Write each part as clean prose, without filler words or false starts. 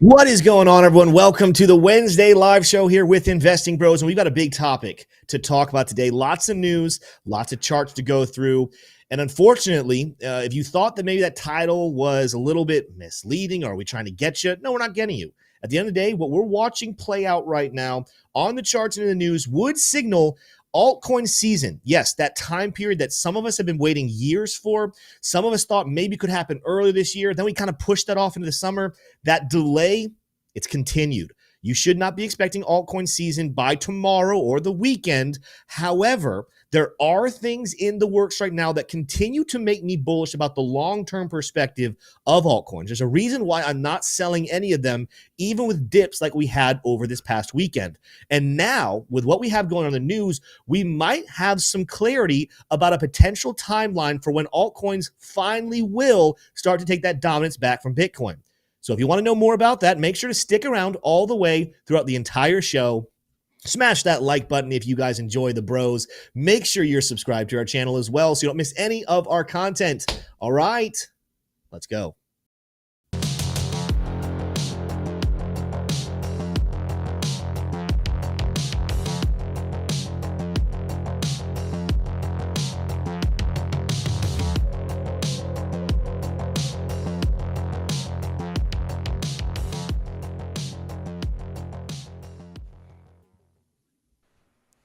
What is going on, everyone? Welcome to the Wednesday live show here with Investing Bros. And we've got a big topic to talk about today. Lots of news, lots of charts to go through. And unfortunately, if you thought that maybe that title was a little bit misleading, or are we trying to get you? No, we're not getting you. At the end of the day, what we're watching play out right now on the charts and in the news would signal altcoin season. Yes, that time period that some of us have been waiting years for. Some of us thought maybe could happen earlier this year. Then we kind of pushed that off into the summer. That delay, it's continued. You should not be expecting altcoin season by tomorrow or the weekend. However, there are things in the works right now that continue to make me bullish about the long-term perspective of altcoins. There's a reason why I'm not selling any of them, even with dips like we had over this past weekend. And now, with what we have going on in the news, we might have some clarity about a potential timeline for when altcoins finally will start to take that dominance back from Bitcoin. So if you want to know more about that, make sure to stick around all the way throughout the entire show. Smash that like button if you guys enjoy the bros. Make sure you're subscribed to our channel as well so you don't miss any of our content. All right, let's go.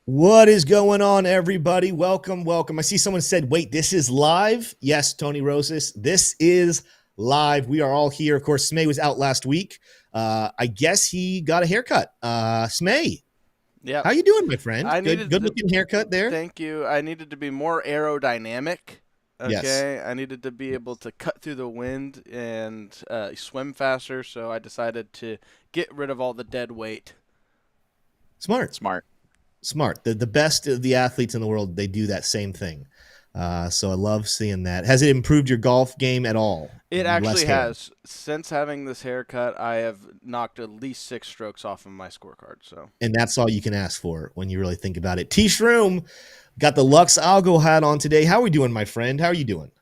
What is going on, everybody? Welcome, welcome. I see someone said, wait, this is live? Yes, Tony Rosas, this is live. We are all here. Of course, Smay was out last week. I guess he got a haircut. Smay, yeah. How you doing, my friend? Good looking haircut there. Thank you. I needed to be more aerodynamic. Okay, yes. I needed to be able to cut through the wind and swim faster, so I decided to get rid of all the dead weight. Smart. The best of the athletes in the world, they do that same thing. So I love seeing that. Has it improved your golf game at all? It actually has. Since having this haircut, I have knocked at least 6 strokes off of my scorecard. And that's all you can ask for when you really think about it. T-Shroom got the Lux Algo hat on today. How are we doing, my friend? How are you doing?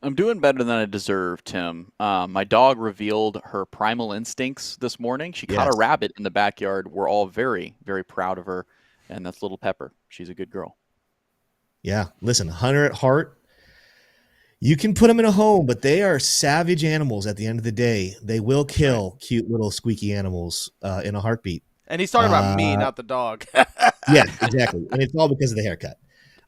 I'm doing better than I deserve, Tim. My dog revealed her primal instincts this morning. She caught a rabbit in the backyard. We're all very, very proud of her. And that's little Pepper. She's a good girl. Yeah. Listen, hunter at heart. You can put them in a home, but they are savage animals at the end of the day. They will kill cute little squeaky animals in a heartbeat. And he's talking about me, not the dog. Yeah, exactly. And it's all because of the haircut.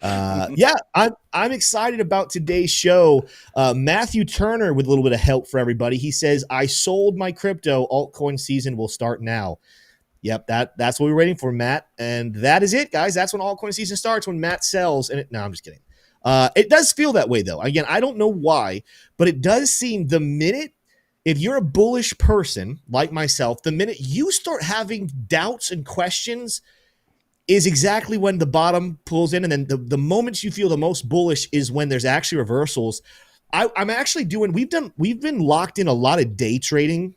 I'm excited about today's show. Matthew Turner with a little bit of help for everybody. He says, I sold my crypto. Altcoin season will start now. Yep, that's what we're waiting for, Matt. And that is it, guys. That's when altcoin season starts, when Matt sells. No, I'm just kidding. It does feel that way, though. Again, I don't know why, but it does seem the minute, if you're a bullish person like myself, the minute you start having doubts and questions is exactly when the bottom pulls in. And then the moments you feel the most bullish is when there's actually reversals. I'm actually we've been locked in a lot of day trading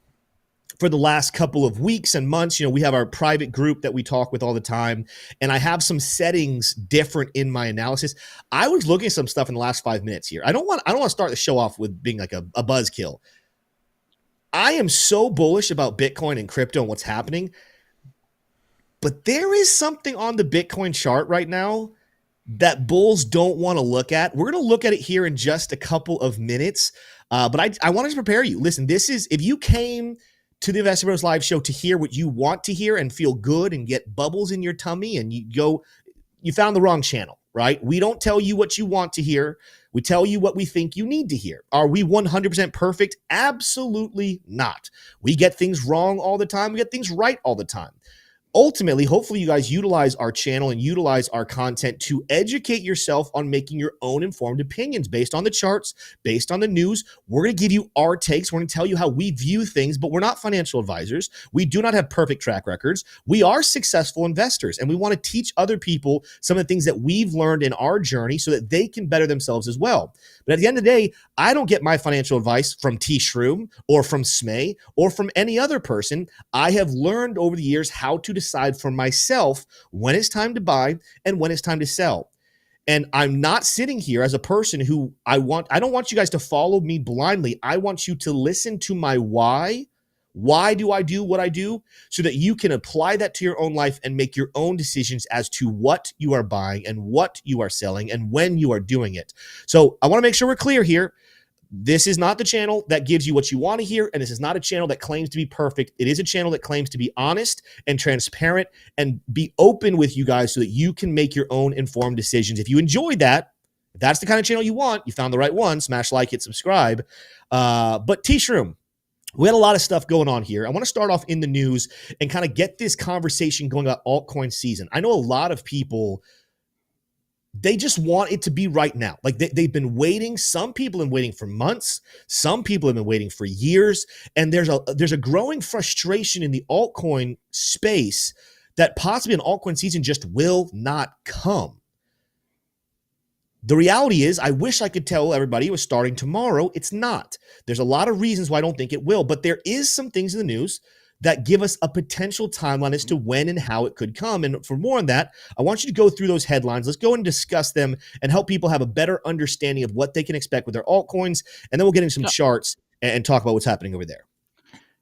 for the last couple of weeks and months. We have our private group that we talk with all the time, and I have some settings different in my analysis. I was looking at some stuff in the last 5 minutes here. I don't want to start the show off with being like a buzzkill. I am so bullish about Bitcoin and crypto and what's happening, but there is something on the Bitcoin chart right now that bulls don't want to look at. We're going to look at it here in just a couple of minutes, but I wanted to prepare you. Listen, if you came to the Investing Bros live show to hear what you want to hear and feel good and get bubbles in your tummy, and you found the wrong channel, right? We don't tell you what you want to hear. We tell you what we think you need to hear. Are we 100% perfect? Absolutely not. We get things wrong all the time. We get things right all the time. Ultimately, hopefully you guys utilize our channel and utilize our content to educate yourself on making your own informed opinions based on the charts, based on the news. We're going to give you our takes. We're going to tell you how we view things, but we're not financial advisors. We do not have perfect track records. We are successful investors, and we want to teach other people some of the things that we've learned in our journey so that they can better themselves as well. But at the end of the day, I don't get my financial advice from T-Shroom or from Smay or from any other person. I have learned over the years how to decide for myself when it's time to buy and when it's time to sell. And I'm not sitting here as a person who I don't want you guys to follow me blindly. I want you to listen to my why Why do I do what I do? So that you can apply that to your own life and make your own decisions as to what you are buying and what you are selling and when you are doing it. So I want to make sure we're clear here. This is not the channel that gives you what you want to hear, and this is not a channel that claims to be perfect. It is a channel that claims to be honest and transparent and be open with you guys so that you can make your own informed decisions. If you enjoyed that, if that's the kind of channel you want, you found the right one. Smash like, hit subscribe. But T-Shroom, we had a lot of stuff going on here. I want to start off in the news and kind of get this conversation going about altcoin season. I know a lot of people, they just want it to be right now. Like they've been waiting. Some people have been waiting for months. Some people have been waiting for years. And there's a growing frustration in the altcoin space that possibly an altcoin season just will not come. The reality is, I wish I could tell everybody it was starting tomorrow. It's not. There's a lot of reasons why I don't think it will, but there is some things in the news that give us a potential timeline as to when and how it could come. And for more on that, I want you to go through those headlines. Let's go and discuss them and help people have a better understanding of what they can expect with their altcoins. And then we'll get into some charts and talk about what's happening over there.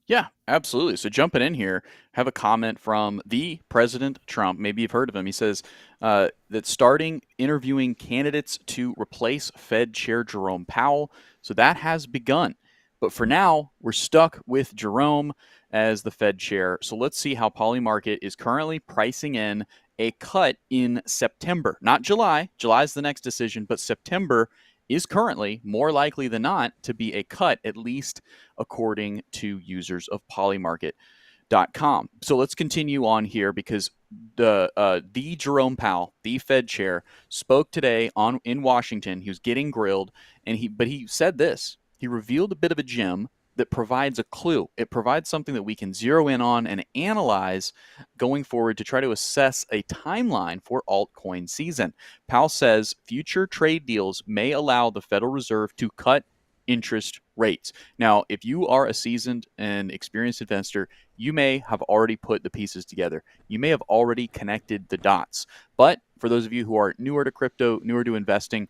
Yeah, absolutely. So jumping in here, have a comment from the President Trump. Maybe you've heard of him. He says that starting interviewing candidates to replace Fed Chair Jerome Powell. So that has begun. But for now, we're stuck with Jerome as the Fed chair. So let's see how Polymarket is currently pricing in a cut in September. Not July. July is the next decision, but September is currently more likely than not to be a cut, at least according to users of Polymarket.com. So let's continue on here because the Jerome Powell, the Fed chair, spoke today in Washington. He was getting grilled, and he said this. He revealed a bit of a gem that provides a clue. It provides something that we can zero in on and analyze going forward to try to assess a timeline for altcoin season. Powell says future trade deals may allow the Federal Reserve to cut interest rates. Now, if you are a seasoned and experienced investor, you may have already put the pieces together. You may have already connected the dots. But for those of you who are newer to crypto, newer to investing,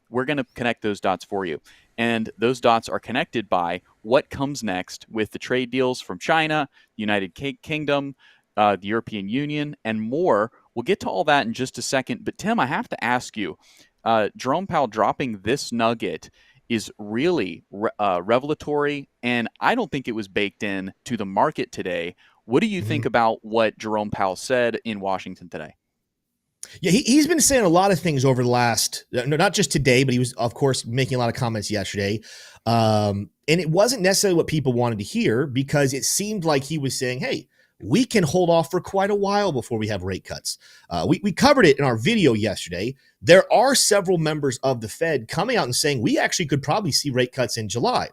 we're going to connect those dots for you. And those dots are connected by what comes next with the trade deals from China, United Kingdom, the European Union, and more. We'll get to all that in just a second. But Tim, I have to ask you, Jerome Powell dropping this nugget is really revelatory, and I don't think it was baked in to the market today. What do you think about what Jerome Powell said in Washington today? Yeah, he's been saying a lot of things over the last, not just today, but he was, of course, making a lot of comments yesterday. And it wasn't necessarily what people wanted to hear because it seemed like he was saying, hey, we can hold off for quite a while before we have rate cuts. We covered it in our video yesterday. There are several members of the Fed coming out and saying we actually could probably see rate cuts in July.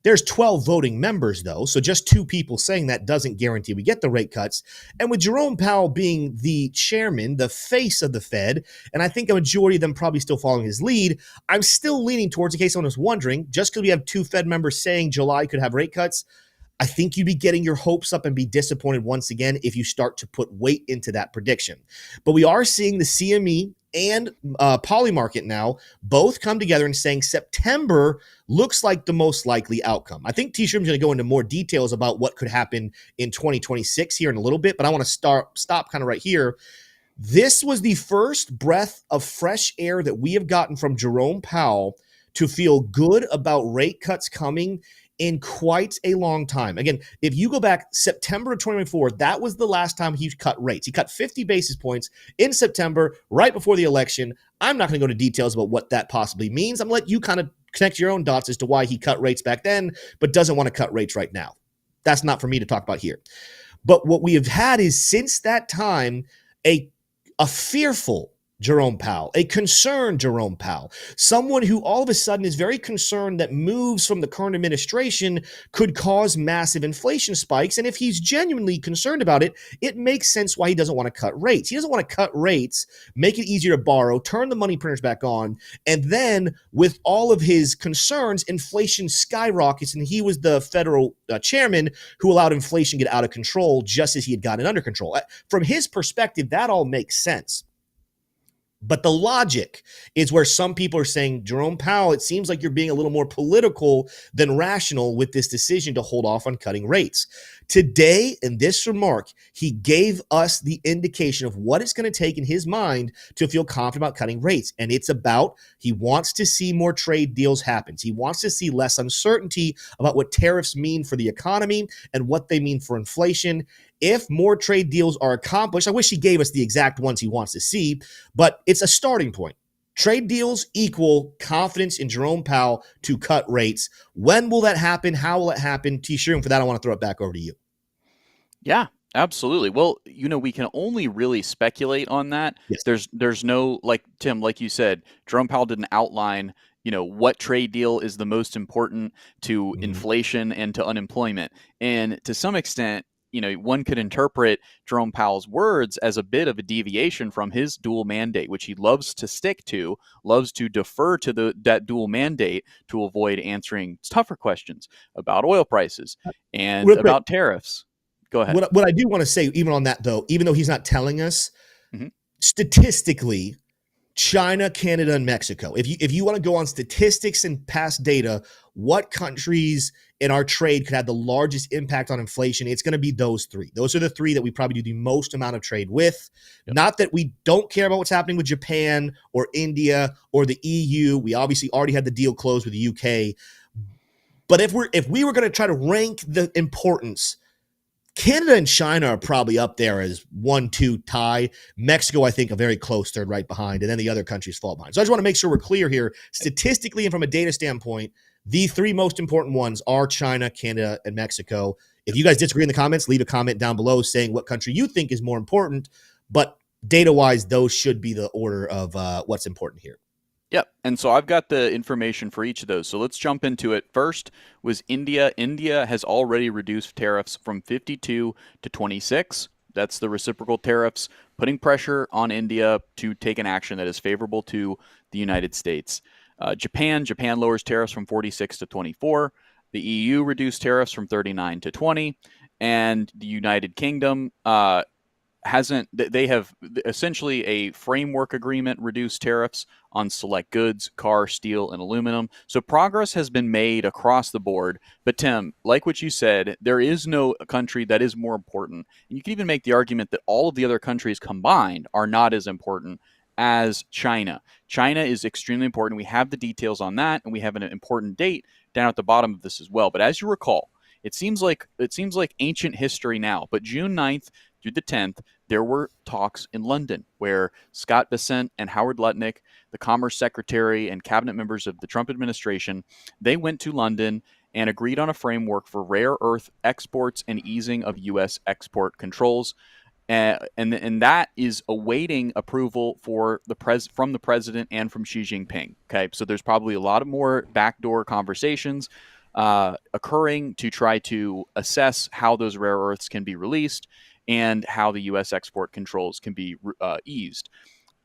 There's 12 voting members, though, so just 2 people saying that doesn't guarantee we get the rate cuts. And with Jerome Powell being the chairman, the face of the Fed, and I think a majority of them probably still following his lead, I'm still leaning towards, in case someone was wondering, just because we have 2 Fed members saying July could have rate cuts, I think you'd be getting your hopes up and be disappointed once again if you start to put weight into that prediction. But we are seeing the CME and Polymarket now both come together and saying September looks like the most likely outcome. I think T-Shroom's going to go into more details about what could happen in 2026 here in a little bit, but I want to stop kind of right here. This was the first breath of fresh air that we have gotten from Jerome Powell to feel good about rate cuts coming in quite a long time. Again, if you go back September of 2024, that was the last time he cut rates. He cut 50 basis points in September, right before the election. I'm not going to go into details about what that possibly means. I'm going to let you kind of connect your own dots as to why he cut rates back then, but doesn't want to cut rates right now. That's not for me to talk about here. But what we have had is since that time, a fearful Jerome Powell, a concerned Jerome Powell, someone who all of a sudden is very concerned that moves from the current administration could cause massive inflation spikes. And if he's genuinely concerned about it, it makes sense why he doesn't want to cut rates. He doesn't want to cut rates, make it easier to borrow, turn the money printers back on, and then with all of his concerns, inflation skyrockets. And he was the federal chairman who allowed inflation to get out of control just as he had gotten it under control. From his perspective, that all makes sense. But the logic is where some people are saying, Jerome Powell, it seems like you're being a little more political than rational with this decision to hold off on cutting rates. Today, in this remark, he gave us the indication of what it's going to take in his mind to feel confident about cutting rates. And it's about he wants to see more trade deals happen. He wants to see less uncertainty about what tariffs mean for the economy and what they mean for inflation. If more trade deals are accomplished, I wish he gave us the exact ones he wants to see, but it's a starting point. Trade deals equal confidence in Jerome Powell to cut rates. When will that happen? How will it happen? T-Shirt, for that, I want to throw it back over to you. Yeah, absolutely. Well, we can only really speculate on that. Yes. There's no, like Tim, like you said, Jerome Powell didn't outline, what trade deal is the most important to inflation and to unemployment. And to some extent, one could interpret Jerome Powell's words as a bit of a deviation from his dual mandate, which he loves to stick to, loves to defer to that dual mandate to avoid answering tougher questions about oil prices and about tariffs. Go ahead. What I do want to say, even on that, though, even though he's not telling us, statistically, China, Canada, and Mexico, if you want to go on statistics and past data, what countries in our trade could have the largest impact on inflation, it's going to be those three. Those are the three that we probably do the most amount of trade with. Yep. Not that we don't care about what's happening with Japan or India or the EU. We obviously already had the deal closed with the UK. But if we were going to try to rank the importance, Canada and China are probably up there as 1-2 tie. Mexico, I think, a very close third right behind, and then the other countries fall behind. So I just want to make sure we're clear here. Statistically and from a data standpoint, the three most important ones are China, Canada, and Mexico. If you guys disagree in the comments, leave a comment down below saying what country you think is more important. But data-wise, those should be the order of what's important here. Yep. And so I've got the information for each of those. So let's jump into it. First was India. India has already reduced tariffs from 52 to 26. That's the reciprocal tariffs, putting pressure on India to take an action that is favorable to the United States. Japan lowers tariffs from 46 to 24. The EU reduced tariffs from 39 to 20. And the United Kingdom they have essentially a framework agreement reduced tariffs on select goods, car, steel, and aluminum. So progress has been made across the board. But Tim, like what you said, there is no country that is more important. And you can even make the argument that all of the other countries combined are not as important as China. China is extremely important. We have the details on that, and we have an important date down at the bottom of this as well. But as you recall, it seems like ancient history now, but June 9th through the 10th, there were talks in London where Scott Bessent and Howard Lutnick, the Commerce Secretary and cabinet members of the Trump administration, they went to London and agreed on a framework for rare earth exports and easing of U.S. export controls. And that is awaiting approval from the president and from Xi Jinping. Okay, so there's probably a lot of more backdoor conversations occurring to try to assess how those rare earths can be released and how the U.S. export controls can be eased.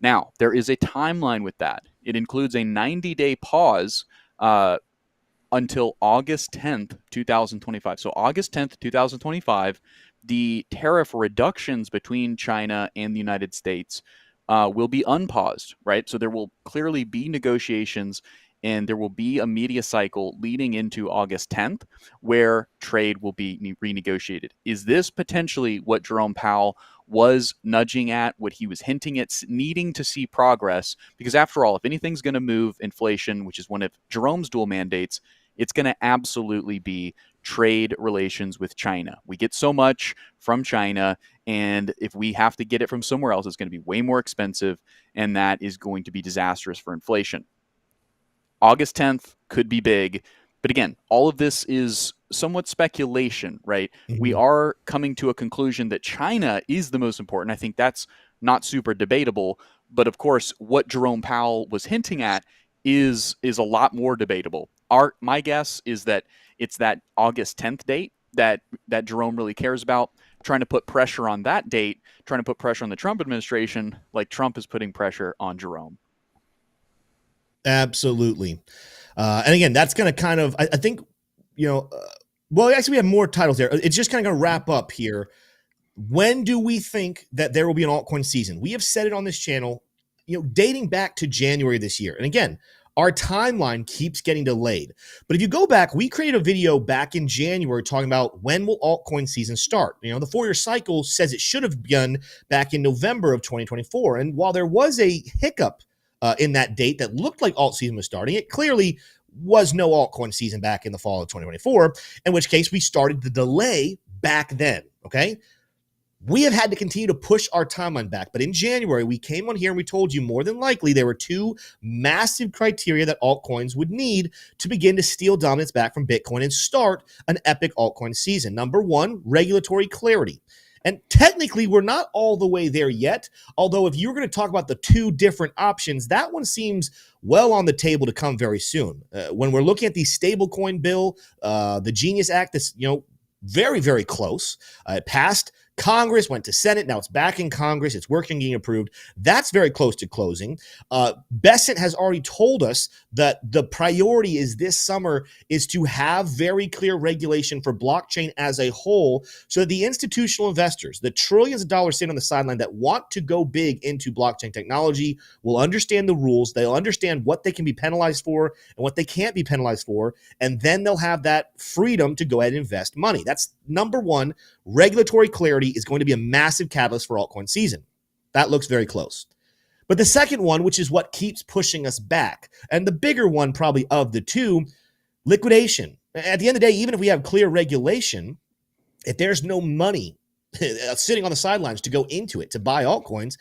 Now, there is a timeline with that. It includes a 90-day pause until August 10th, 2025. So August 10th, 2025, the tariff reductions between China and the United States will be unpaused, right? So there will clearly be negotiations, and there will be a media cycle leading into August 10th where trade will be renegotiated. Is this potentially what Jerome Powell was nudging at, what he was hinting at, needing to see progress? Because after all, if anything's going to move inflation, which is one of Jerome's dual mandates, it's going to absolutely be trade relations with China. We get so much from China, and if we have to get it from somewhere else, it's going to be way more expensive, and that is going to be disastrous for inflation. August 10th could be big. But again, all of this is somewhat speculation, right? Mm-hmm. We are coming to a conclusion that China is the most important. I think that's not super debatable. But of course, what Jerome Powell was hinting at is a lot more debatable. My guess is that it's that August 10th date that Jerome really cares about, trying to put pressure on that date, trying to put pressure on the Trump administration, like Trump is putting pressure on Jerome. Absolutely. And again, that's going to kind of, I think, well, actually we have more titles there. It's just kind of going to wrap up here. When do we think that there will be an altcoin season? We have said it on this channel dating back to January this year. And again, our timeline keeps getting delayed. But if you go back, we created a video back in January talking about when will altcoin season start. The 4-year cycle says it should have begun back in November of 2024. And while there was a hiccup in that date that looked like alt season was starting, it clearly was no altcoin season back in the fall of 2024, in which case we started the delay back then, okay? We have had to continue to push our timeline back. But in January, we came on here and we told you more than likely there were 2 massive criteria that altcoins would need to begin to steal dominance back from Bitcoin and start an epic altcoin season. Number 1, regulatory clarity. And technically, we're not all the way there yet. Although if you're going to talk about the 2 different options, that one seems well on the table to come very soon. When we're looking at the stablecoin bill, the Genius Act, that's, very, very close. It passed Congress, went to Senate. Now it's back in Congress. It's working, getting approved. That's very close to closing. Besant has already told us that the priority is this summer is to have very clear regulation for blockchain as a whole so that the institutional investors, the trillions of dollars sitting on the sideline that want to go big into blockchain technology will understand the rules. They'll understand what they can be penalized for and what they can't be penalized for. And then they'll have that freedom to go ahead and invest money. That's number 1. Regulatory clarity is going to be a massive catalyst for altcoin season. That looks very close. But the second one, which is what keeps pushing us back, and the bigger one probably of the 2, liquidation. At the end of the day, even if we have clear regulation, if there's no money sitting on the sidelines to go into it, to buy altcoins,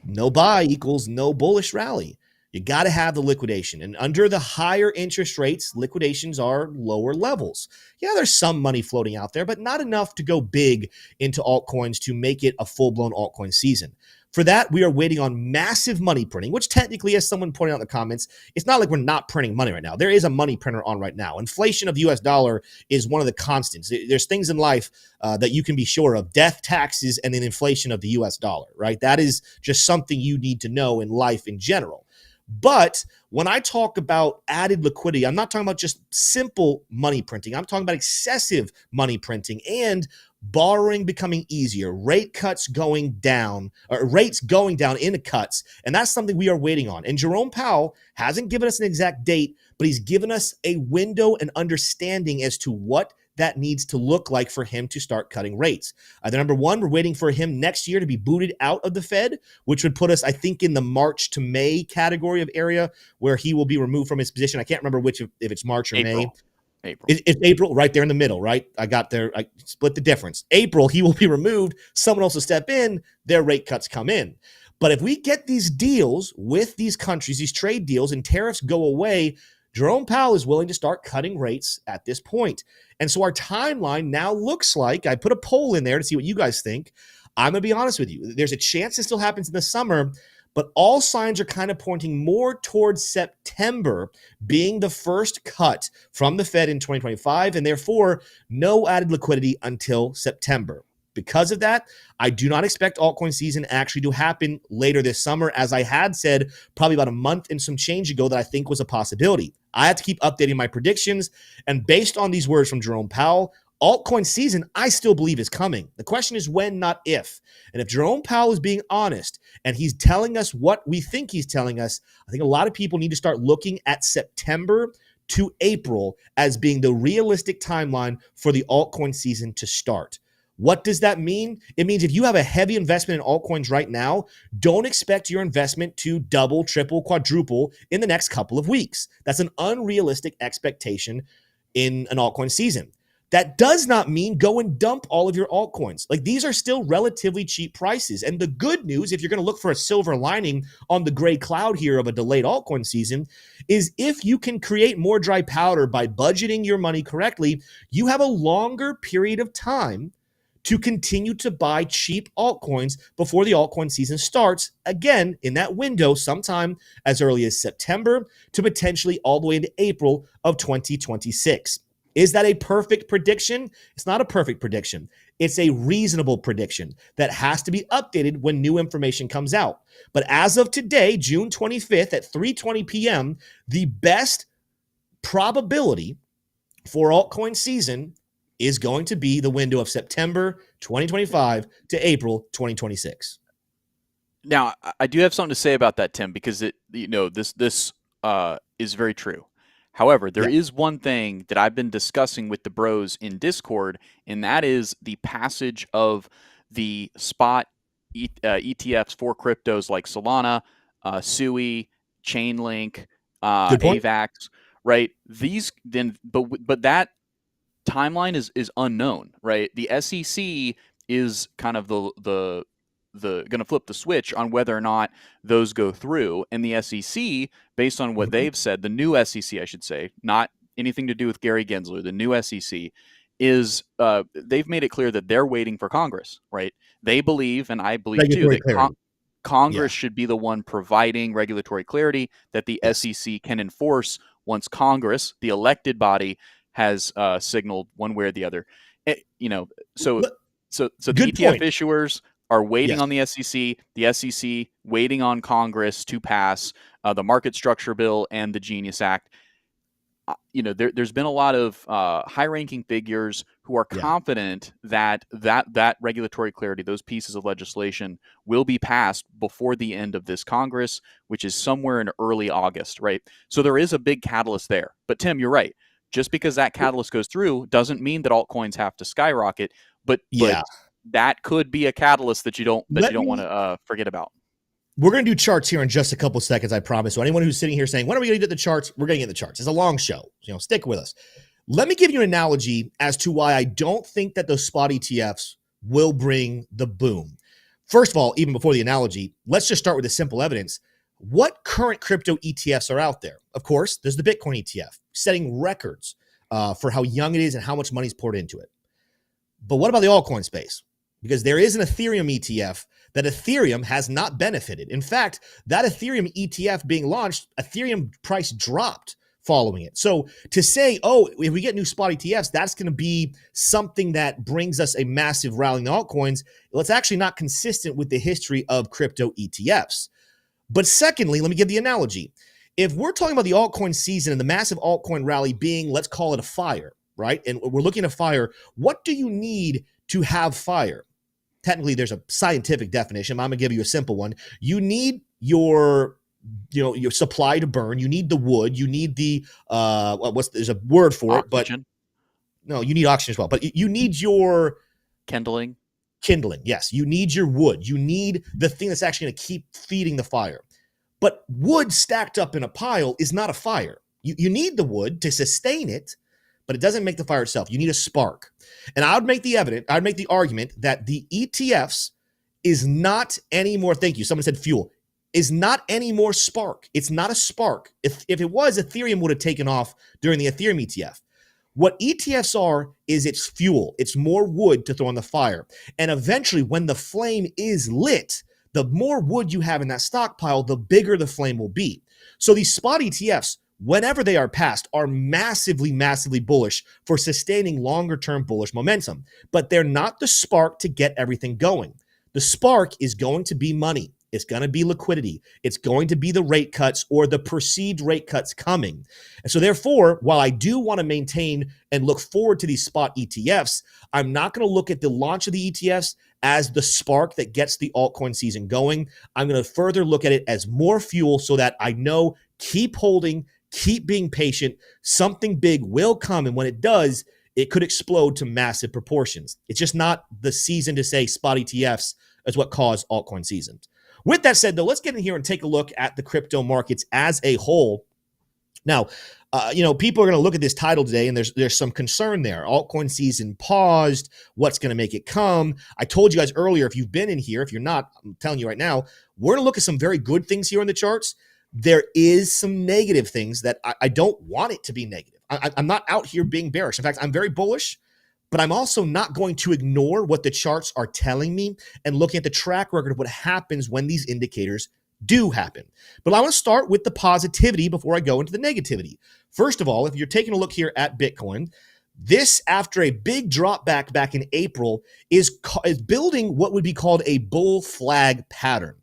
no buy equals no bullish rally. You got to have the liquidation. And under the higher interest rates, liquidations are lower levels. Yeah, there's some money floating out there, but not enough to go big into altcoins to make it a full-blown altcoin season. For that, we are waiting on massive money printing, which technically, as someone pointed out in the comments, it's not like we're not printing money right now. There is a money printer on right now. Inflation of the US dollar is one of the constants. There's things in life that you can be sure of: death, taxes, and then inflation of the US dollar, right? That is just something you need to know in life in general. But when I talk about added liquidity, I'm not talking about just simple money printing. I'm talking about excessive money printing and borrowing becoming easier, rate cuts going down, or rates going down into cuts. And that's something we are waiting on. And Jerome Powell hasn't given us an exact date, but he's given us a window and understanding as to what that needs to look like for him to start cutting rates. The number 1, we're waiting for him next year to be booted out of the Fed, which would put us, I think, in the March to May category of area where he will be removed from his position. I can't remember which, if it's March or May. April. It's April, right there in the middle, right? I got there. I split the difference. April, he will be removed. Someone else will step in. Their rate cuts come in. But if we get these deals with these countries, these trade deals, and tariffs go away, Jerome Powell is willing to start cutting rates at this point. And so our timeline now looks like, I put a poll in there to see what you guys think. I'm going to be honest with you. There's a chance it still happens in the summer, but all signs are kind of pointing more towards September being the first cut from the Fed in 2025, and therefore no added liquidity until September. Because of that, I do not expect altcoin season actually to happen later this summer, as I had said probably about a month and some change ago that I think was a possibility. I have to keep updating my predictions, and based on these words from Jerome Powell, altcoin season, I still believe, is coming. The question is when, not if. And if Jerome Powell is being honest and he's telling us what we think he's telling us, I think a lot of people need to start looking at September to April as being the realistic timeline for the altcoin season to start. What does that mean? It means if you have a heavy investment in altcoins right now, don't expect your investment to double, triple, quadruple in the next couple of weeks. That's an unrealistic expectation in an altcoin season. That does not mean go and dump all of your altcoins. Like, these are still relatively cheap prices. And the good news, if you're going to look for a silver lining on the gray cloud here of a delayed altcoin season, is if you can create more dry powder by budgeting your money correctly, you have a longer period of time to continue to buy cheap altcoins before the altcoin season starts, again, in that window sometime as early as September to potentially all the way into April of 2026. Is that a perfect prediction? It's not a perfect prediction. It's a reasonable prediction that has to be updated when new information comes out. But as of today, June 25th at 3:20 p.m., the best probability for altcoin season is going to be the window of September 2025 to April 2026. Now, I do have something to say about that, Tim, because this is very true. However, there is one thing that I've been discussing with the bros in Discord, and that is the passage of the spot ETFs for cryptos like Solana, SUI, Chainlink, AVAX, right? But that timeline is unknown, right? The SEC is kind of the going to flip the switch on whether or not those go through. And the SEC, based on what they've said, the new SEC, I should say, not anything to do with Gary Gensler, the new SEC is they've made it clear that they're waiting for Congress, right? They believe, and I believe too, that Congress should be the one providing regulatory clarity that the SEC can enforce once Congress, the elected body, has signaled one way or the other. So the ETF issuers are waiting on the SEC waiting on Congress to pass the market structure bill and the Genius Act. There's been a lot of high-ranking figures who are confident that regulatory clarity, those pieces of legislation, will be passed before the end of this Congress, which is somewhere in early August, right? So there is a big catalyst there. But Tim, you're right. Just because that catalyst goes through doesn't mean that altcoins have to skyrocket. But that could be a catalyst that you don't want to forget about. We're going to do charts here in just a couple seconds, I promise. So anyone who's sitting here saying, when are we going to get the charts? We're going to get the charts. It's a long show. Stick with us. Let me give you an analogy as to why I don't think that those spot ETFs will bring the boom. First of all, even before the analogy, let's just start with the simple evidence. What current crypto ETFs are out there? Of course, there's the Bitcoin ETF, setting records for how young it is and how much money is poured into it. But what about the altcoin space? Because there is an Ethereum ETF that Ethereum has not benefited. In fact, that Ethereum ETF being launched, Ethereum price dropped following it. So to say, if we get new spot ETFs, that's going to be something that brings us a massive rally in the altcoins, well, it's actually not consistent with the history of crypto ETFs. But secondly, let me give the analogy. If we're talking about the altcoin season and the massive altcoin rally being, let's call it a fire, right? And we're looking at fire. What do you need to have fire? Technically, there's a scientific definition. I'm going to give you a simple one. You need your supply to burn. You need the wood. You need the there's a word for oxygen. It, but no, you need oxygen as well. But you need your kindling. Yes, you need your wood. You need the thing that's actually going to keep feeding the fire. But wood stacked up in a pile is not a fire. You need the wood to sustain it, but it doesn't make the fire itself. You need a spark. And I'd make the argument that the ETFs is not any more, thank you, someone said fuel, is not any more spark. It's not a spark. If it was, Ethereum would have taken off during the Ethereum ETF. What ETFs are is it's fuel. It's more wood to throw on the fire. And eventually, when the flame is lit, the more wood you have in that stockpile, the bigger the flame will be. So these spot ETFs, whenever they are passed, are massively, massively bullish for sustaining longer-term bullish momentum. But they're not the spark to get everything going. The spark is going to be money. It's going to be liquidity. It's going to be the rate cuts or the perceived rate cuts coming. And so therefore, while I do want to maintain and look forward to these spot ETFs, I'm not going to look at the launch of the ETFs as the spark that gets the altcoin season going. I'm going to further look at it as more fuel so that I know keep holding, keep being patient. Something big will come. And when it does, it could explode to massive proportions. It's just not the season to say spot ETFs is what caused altcoin seasons. With that said, though, let's get in here and take a look at the crypto markets as a whole. Now, people are going to look at this title today, and there's some concern there. Altcoin season paused. What's going to make it come? I told you guys earlier, if you've been in here, if you're not, I'm telling you right now, we're going to look at some very good things here on the charts. There is some negative things that I don't want it to be negative. I'm not out here being bearish. In fact, I'm very bullish. But I'm also not going to ignore what the charts are telling me and looking at the track record of what happens when these indicators do happen. But I want to start with the positivity before I go into the negativity. First of all, if you're taking a look here at Bitcoin, this, after a big drop back in April, is building what would be called a bull flag pattern.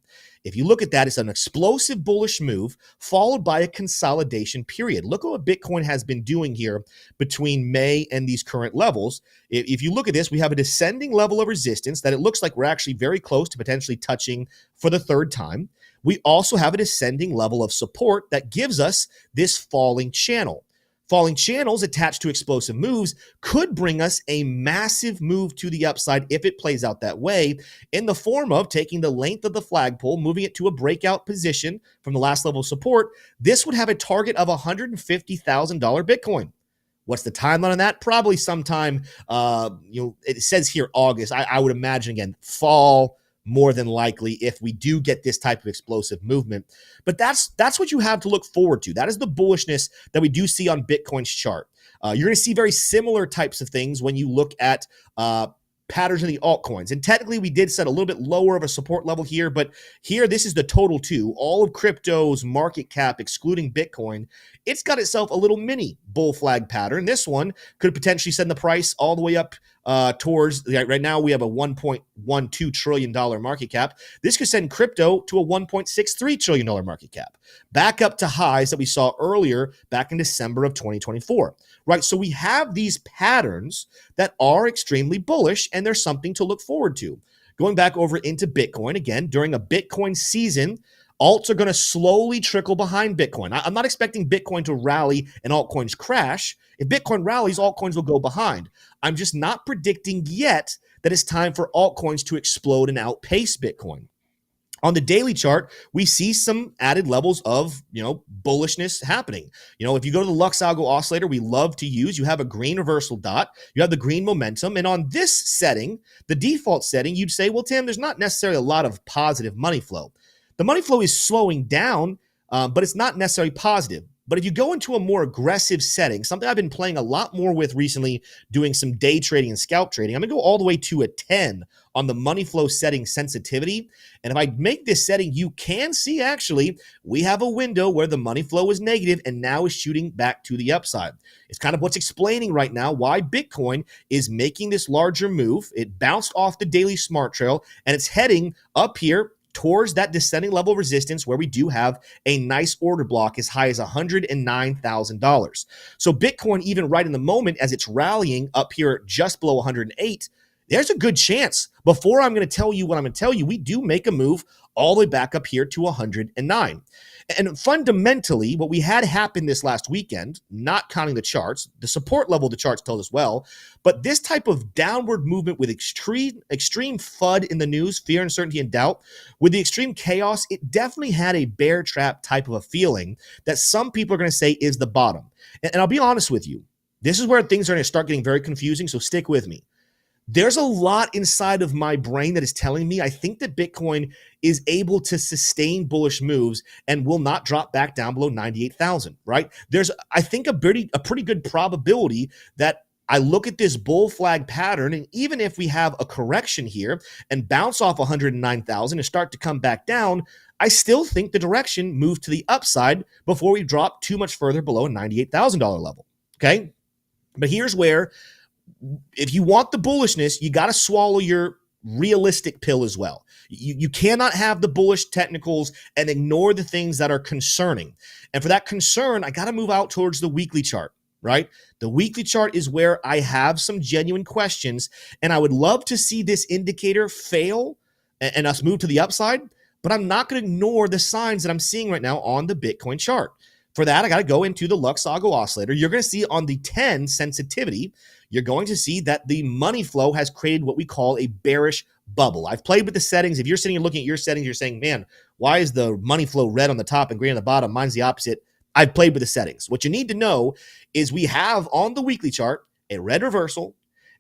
If you look at that, it's an explosive bullish move followed by a consolidation period. Look at what Bitcoin has been doing here between May and these current levels. If you look at this, we have a descending level of resistance that it looks like we're actually very close to potentially touching for the third time. We also have a descending level of support that gives us this falling channel. Falling channels attached to explosive moves could bring us a massive move to the upside if it plays out that way, in the form of taking the length of the flagpole, moving it to a breakout position from the last level of support. This would have a target of $150,000 Bitcoin. What's the timeline on that? Probably sometime, it says here August. I would imagine, again, fall more than likely if we do get this type of explosive movement. But that's what you have to look forward to. That is the bullishness that we do see on Bitcoin's chart. You're going to see very similar types of things when you look at patterns in the altcoins. And technically, we did set a little bit lower of a support level here, but here, this is the total too. All of crypto's market cap, excluding Bitcoin, it's got itself a little mini bull flag pattern. This one could potentially send the price all the way up towards, right now we have a $1.12 trillion market cap. This could send crypto to a $1.63 trillion market cap, back up to highs that we saw earlier back in December of 2024, right? So we have these patterns that are extremely bullish, and there's something to look forward to. Going back over into Bitcoin, again, during a Bitcoin season, alts are going to slowly trickle behind Bitcoin. I'm not expecting Bitcoin to rally and altcoins crash. If Bitcoin rallies, altcoins will go behind. I'm just not predicting yet that it's time for altcoins to explode and outpace Bitcoin. On the daily chart, we see some added levels of, bullishness happening. If you go to the Lux Algo Oscillator, we love to use, you have a green reversal dot, you have the green momentum, and on this setting, the default setting, you'd say, well, Tim, there's not necessarily a lot of positive money flow. The money flow is slowing down, but it's not necessarily positive. But if you go into a more aggressive setting, something I've been playing a lot more with recently, doing some day trading and scalp trading, I'm going to go all the way to a 10 on the money flow setting sensitivity. And if I make this setting, you can see actually we have a window where the money flow is negative and now is shooting back to the upside. It's kind of what's explaining right now why Bitcoin is making this larger move. It bounced off the daily smart trail and it's heading up here towards that descending level of resistance where we do have a nice order block as high as $109,000. So Bitcoin, even right in the moment as it's rallying up here just below 108, there's a good chance before I'm going to tell you what I'm going to tell you, we do make a move all the way back up here to 109. And fundamentally, what we had happen this last weekend, not counting the charts, the support level of the charts told us well, but this type of downward movement with extreme FUD in the news, fear, uncertainty, and doubt, with the extreme chaos, it definitely had a bear trap type of a feeling that some people are going to say is the bottom. And I'll be honest with you, this is where things are going to start getting very confusing, so stick with me. There's a lot inside of my brain that is telling me I think that Bitcoin is able to sustain bullish moves and will not drop back down below 98,000, right? There's, I think, a pretty good probability that I look at this bull flag pattern, and even if we have a correction here and bounce off 109,000 and start to come back down, I still think the direction moved to the upside before we drop too much further below a $98,000 level, okay? But here's where, if you want the bullishness, you got to swallow your realistic pill as well. You cannot have the bullish technicals and ignore the things that are concerning. And for that concern, I got to move out towards the weekly chart, right? The weekly chart is where I have some genuine questions, and I would love to see this indicator fail and us move to the upside, but I'm not going to ignore the signs that I'm seeing right now on the Bitcoin chart. For that, I got to go into the Lux Algo Oscillator. You're going to see on the 10 sensitivity, you're going to see that the money flow has created what we call a bearish bubble. I've played with the settings. If you're sitting and looking at your settings, you're saying, man, why is the money flow red on the top and green on the bottom? Mine's the opposite. I've played with the settings. What you need to know is we have on the weekly chart a red reversal,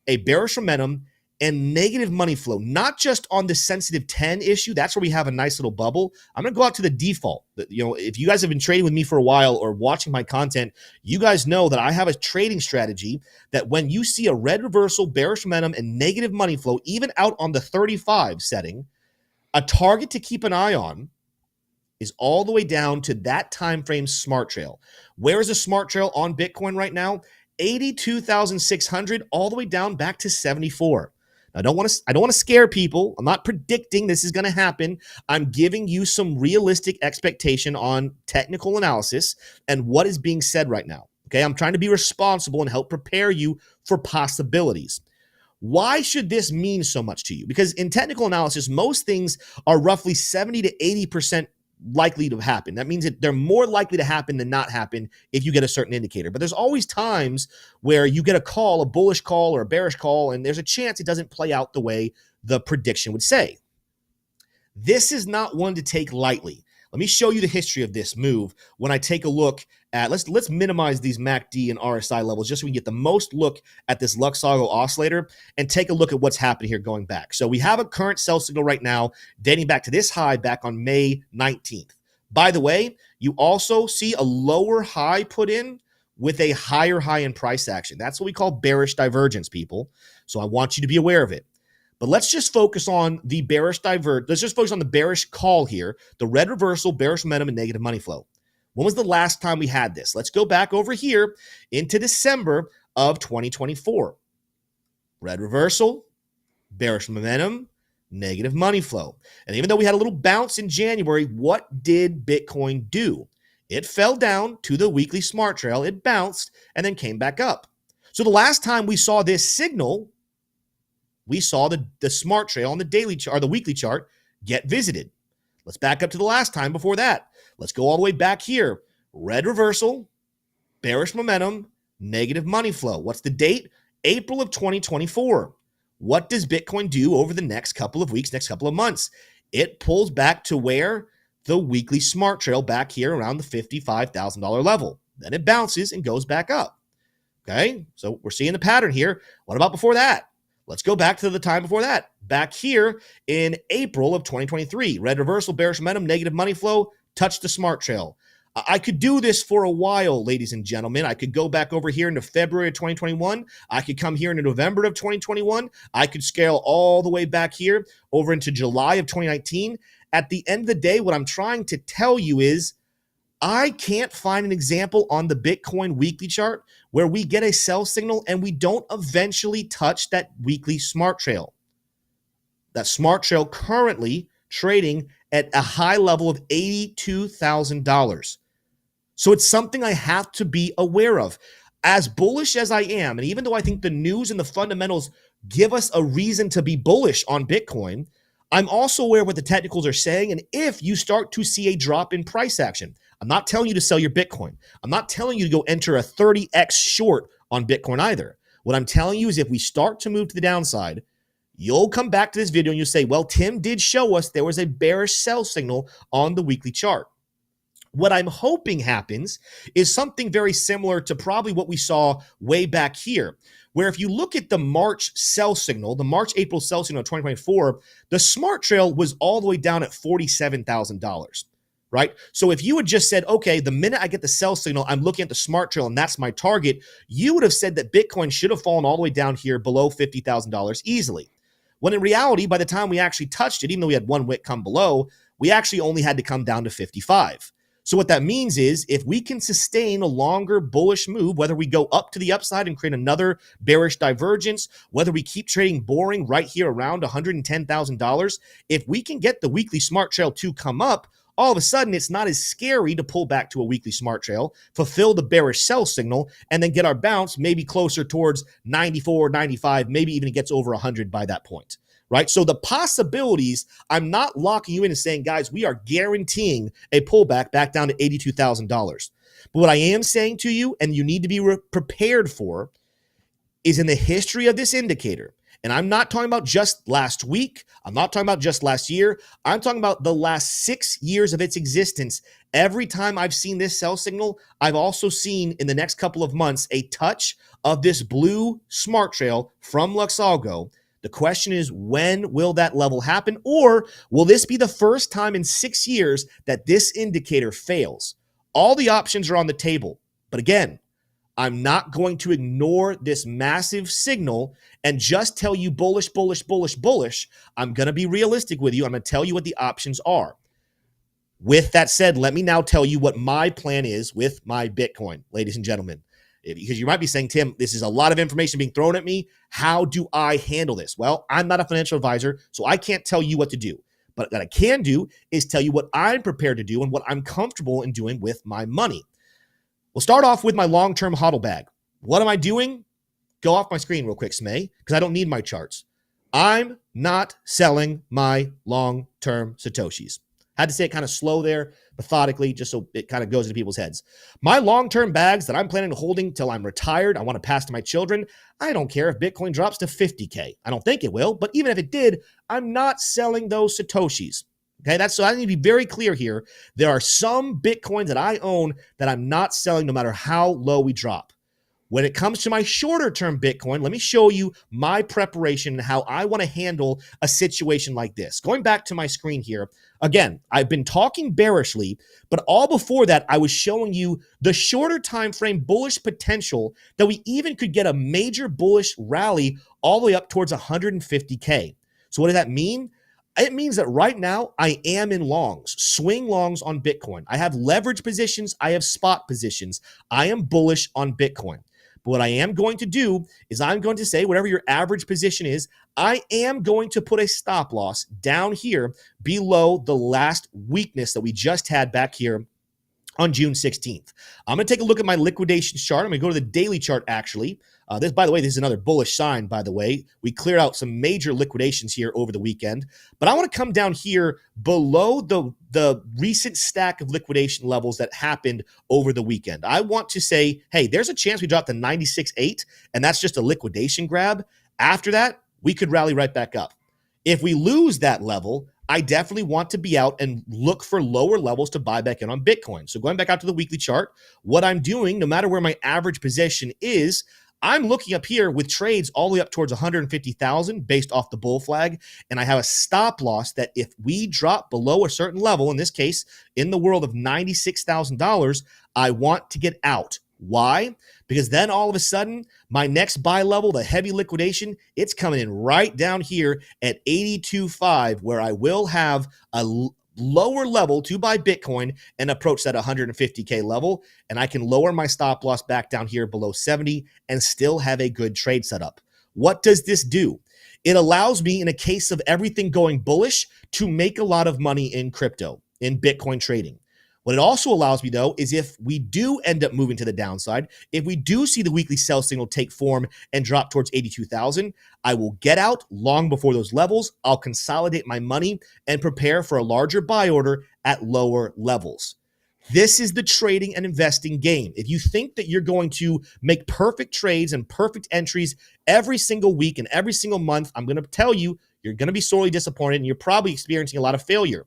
a bearish momentum, and negative money flow, not just on the sensitive 10 issue. That's where we have a nice little bubble. I'm going to go out to the default. If you guys have been trading with me for a while or watching my content, you guys know that I have a trading strategy that when you see a red reversal, bearish momentum, and negative money flow, even out on the 35 setting, a target to keep an eye on is all the way down to that time frame smart trail. Where is the smart trail on Bitcoin right now? 82,600 all the way down back to 74. I don't want to scare people. I'm not predicting this is going to happen. I'm giving you some realistic expectation on technical analysis and what is being said right now. Okay, I'm trying to be responsible and help prepare you for possibilities. Why should this mean so much to you? Because in technical analysis, most things are roughly 70 to 80% likely to happen. That means that they're more likely to happen than not happen if you get a certain indicator. But there's always times where you get a call, a bullish call or a bearish call, and there's a chance it doesn't play out the way the prediction would say. This is not one to take lightly. Let me show you the history of this move when I take a look at, let's minimize these MACD and RSI levels just so we can get the most look at this Luxotto oscillator and take a look at what's happening here going back. So we have a current sell signal right now dating back to this high back on May 19th. By the way, you also see a lower high put in with a higher high in price action. That's what we call bearish divergence, people. So I want you to be aware of it. But let's just focus on the bearish Let's just focus on the bearish call here, the red reversal, bearish momentum, and negative money flow. When was the last time we had this? Let's go back over here into December of 2024. Red reversal, bearish momentum, negative money flow. And even though we had a little bounce in January, what did Bitcoin do? It fell down to the weekly smart trail. It bounced and then came back up. So the last time we saw this signal, we saw the smart trail on the daily chart or the weekly chart get visited. Let's back up to the last time before that. Let's go all the way back here. Red reversal, bearish momentum, negative money flow. What's the date? April of 2024. What does Bitcoin do over the next couple of weeks, next couple of months? It pulls back to where? The weekly smart trail back here around the $55,000 level. Then it bounces and goes back up. Okay, so we're seeing the pattern here. What about before that? Let's go back to the time before that. Back here in April of 2023, red reversal, bearish momentum, negative money flow, touch the smart trail. I could do this for a while, ladies and gentlemen. I could go back over here into February of 2021. I could come here into November of 2021. I could scale all the way back here over into July of 2019. At the end of the day, what I'm trying to tell you is I can't find an example on the Bitcoin weekly chart where we get a sell signal and we don't eventually touch that weekly smart trail. That smart trail currently trading at a high level of $82,000. So it's something I have to be aware of. As bullish as I am, and even though I think the news and the fundamentals give us a reason to be bullish on Bitcoin, I'm also aware of what the technicals are saying. And if you start to see a drop in price action, I'm not telling you to sell your Bitcoin. I'm not telling you to go enter a 30x short on Bitcoin either. What I'm telling you is if we start to move to the downside, you'll come back to this video and you'll say, well, Tim did show us there was a bearish sell signal on the weekly chart. What I'm hoping happens is something very similar to probably what we saw way back here, where if you look at the March sell signal, the March-April sell signal of 2024, the smart trail was all the way down at $47,000. Right? So if you had just said, okay, the minute I get the sell signal, I'm looking at the smart trail and that's my target, you would have said that Bitcoin should have fallen all the way down here below $50,000 easily. When in reality, by the time we actually touched it, even though we had one wick come below, we actually only had to come down to 55. So what that means is if we can sustain a longer bullish move, whether we go up to the upside and create another bearish divergence, whether we keep trading boring right here around $110,000, if we can get the weekly smart trail to come up, all of a sudden, it's not as scary to pull back to a weekly smart trail, fulfill the bearish sell signal, and then get our bounce maybe closer towards 94, 95, maybe even it gets over 100 by that point, right? So the possibilities, I'm not locking you in and saying, guys, we are guaranteeing a pullback back down to $82,000. But what I am saying to you, and you need to be prepared for, is in the history of this indicator, and I'm not talking about just last week. I'm not talking about just last year. I'm talking about the last 6 years of its existence. Every time I've seen this sell signal, I've also seen in the next couple of months a touch of this blue smart trail from Luxotto. The question is, when will that level happen? Or will this be the first time in 6 years that this indicator fails? All the options are on the table. But again, I'm not going to ignore this massive signal and just tell you bullish, bullish, bullish, bullish. I'm going to be realistic with you. I'm going to tell you what the options are. With that said, let me now tell you what my plan is with my Bitcoin, ladies and gentlemen. Because you might be saying, Tim, this is a lot of information being thrown at me. How do I handle this? Well, I'm not a financial advisor, so I can't tell you what to do. But what I can do is tell you what I'm prepared to do and what I'm comfortable in doing with my money. We'll start off with my long-term HODL bag. What am I doing? Go off my screen real quick, Smay, because I don't need my charts. I'm not selling my long-term Satoshis. Had to say it kind of slow there, methodically, just so it kind of goes into people's heads. My long-term bags that I'm planning on holding till I'm retired, I want to pass to my children. I don't care if Bitcoin drops to 50K. I don't think it will, but even if it did, I'm not selling those Satoshis. Okay, so I need to be very clear here. There are some Bitcoins that I own that I'm not selling no matter how low we drop. When it comes to my shorter term Bitcoin, let me show you my preparation and how I want to handle a situation like this. Going back to my screen here, again, I've been talking bearishly, but all before that, I was showing you the shorter time frame bullish potential that we even could get a major bullish rally all the way up towards 150K. So what does that mean? It means that right now I am in longs, swing longs on Bitcoin. I have leverage positions. I have spot positions. I am bullish on Bitcoin. But what I am going to do is I'm going to say whatever your average position is, I am going to put a stop loss down here below the last weakness that we just had back here on June 16th. I'm going to take a look at my liquidation chart. I'm going to go to the daily chart, actually. This, by the way, this is another bullish sign, by the way. We cleared out some major liquidations here over the weekend. But I want to come down here below the recent stack of liquidation levels that happened over the weekend. I want to say, hey, there's a chance we drop to 96.8, and that's just a liquidation grab. After that, we could rally right back up. If we lose that level, I definitely want to be out and look for lower levels to buy back in on Bitcoin. So going back out to the weekly chart, what I'm doing, no matter where my average position is, I'm looking up here with trades all the way up towards 150,000 based off the bull flag. And I have a stop loss that if we drop below a certain level, in this case, in the world of $96,000, I want to get out. Why? Because then all of a sudden, my next buy level, the heavy liquidation, it's coming in right down here at 82.5, where I will have a lower level to buy Bitcoin and approach that 150K level. And I can lower my stop loss back down here below 70 and still have a good trade setup. What does this do? It allows me, in a case of everything going bullish, to make a lot of money in crypto, in Bitcoin trading. What it also allows me, though, is if we do end up moving to the downside, if we do see the weekly sell signal take form and drop towards 82,000, I will get out long before those levels. I'll consolidate my money and prepare for a larger buy order at lower levels. This is the trading and investing game. If you think that you're going to make perfect trades and perfect entries every single week and every single month, I'm going to tell you, you're going to be sorely disappointed and you're probably experiencing a lot of failure.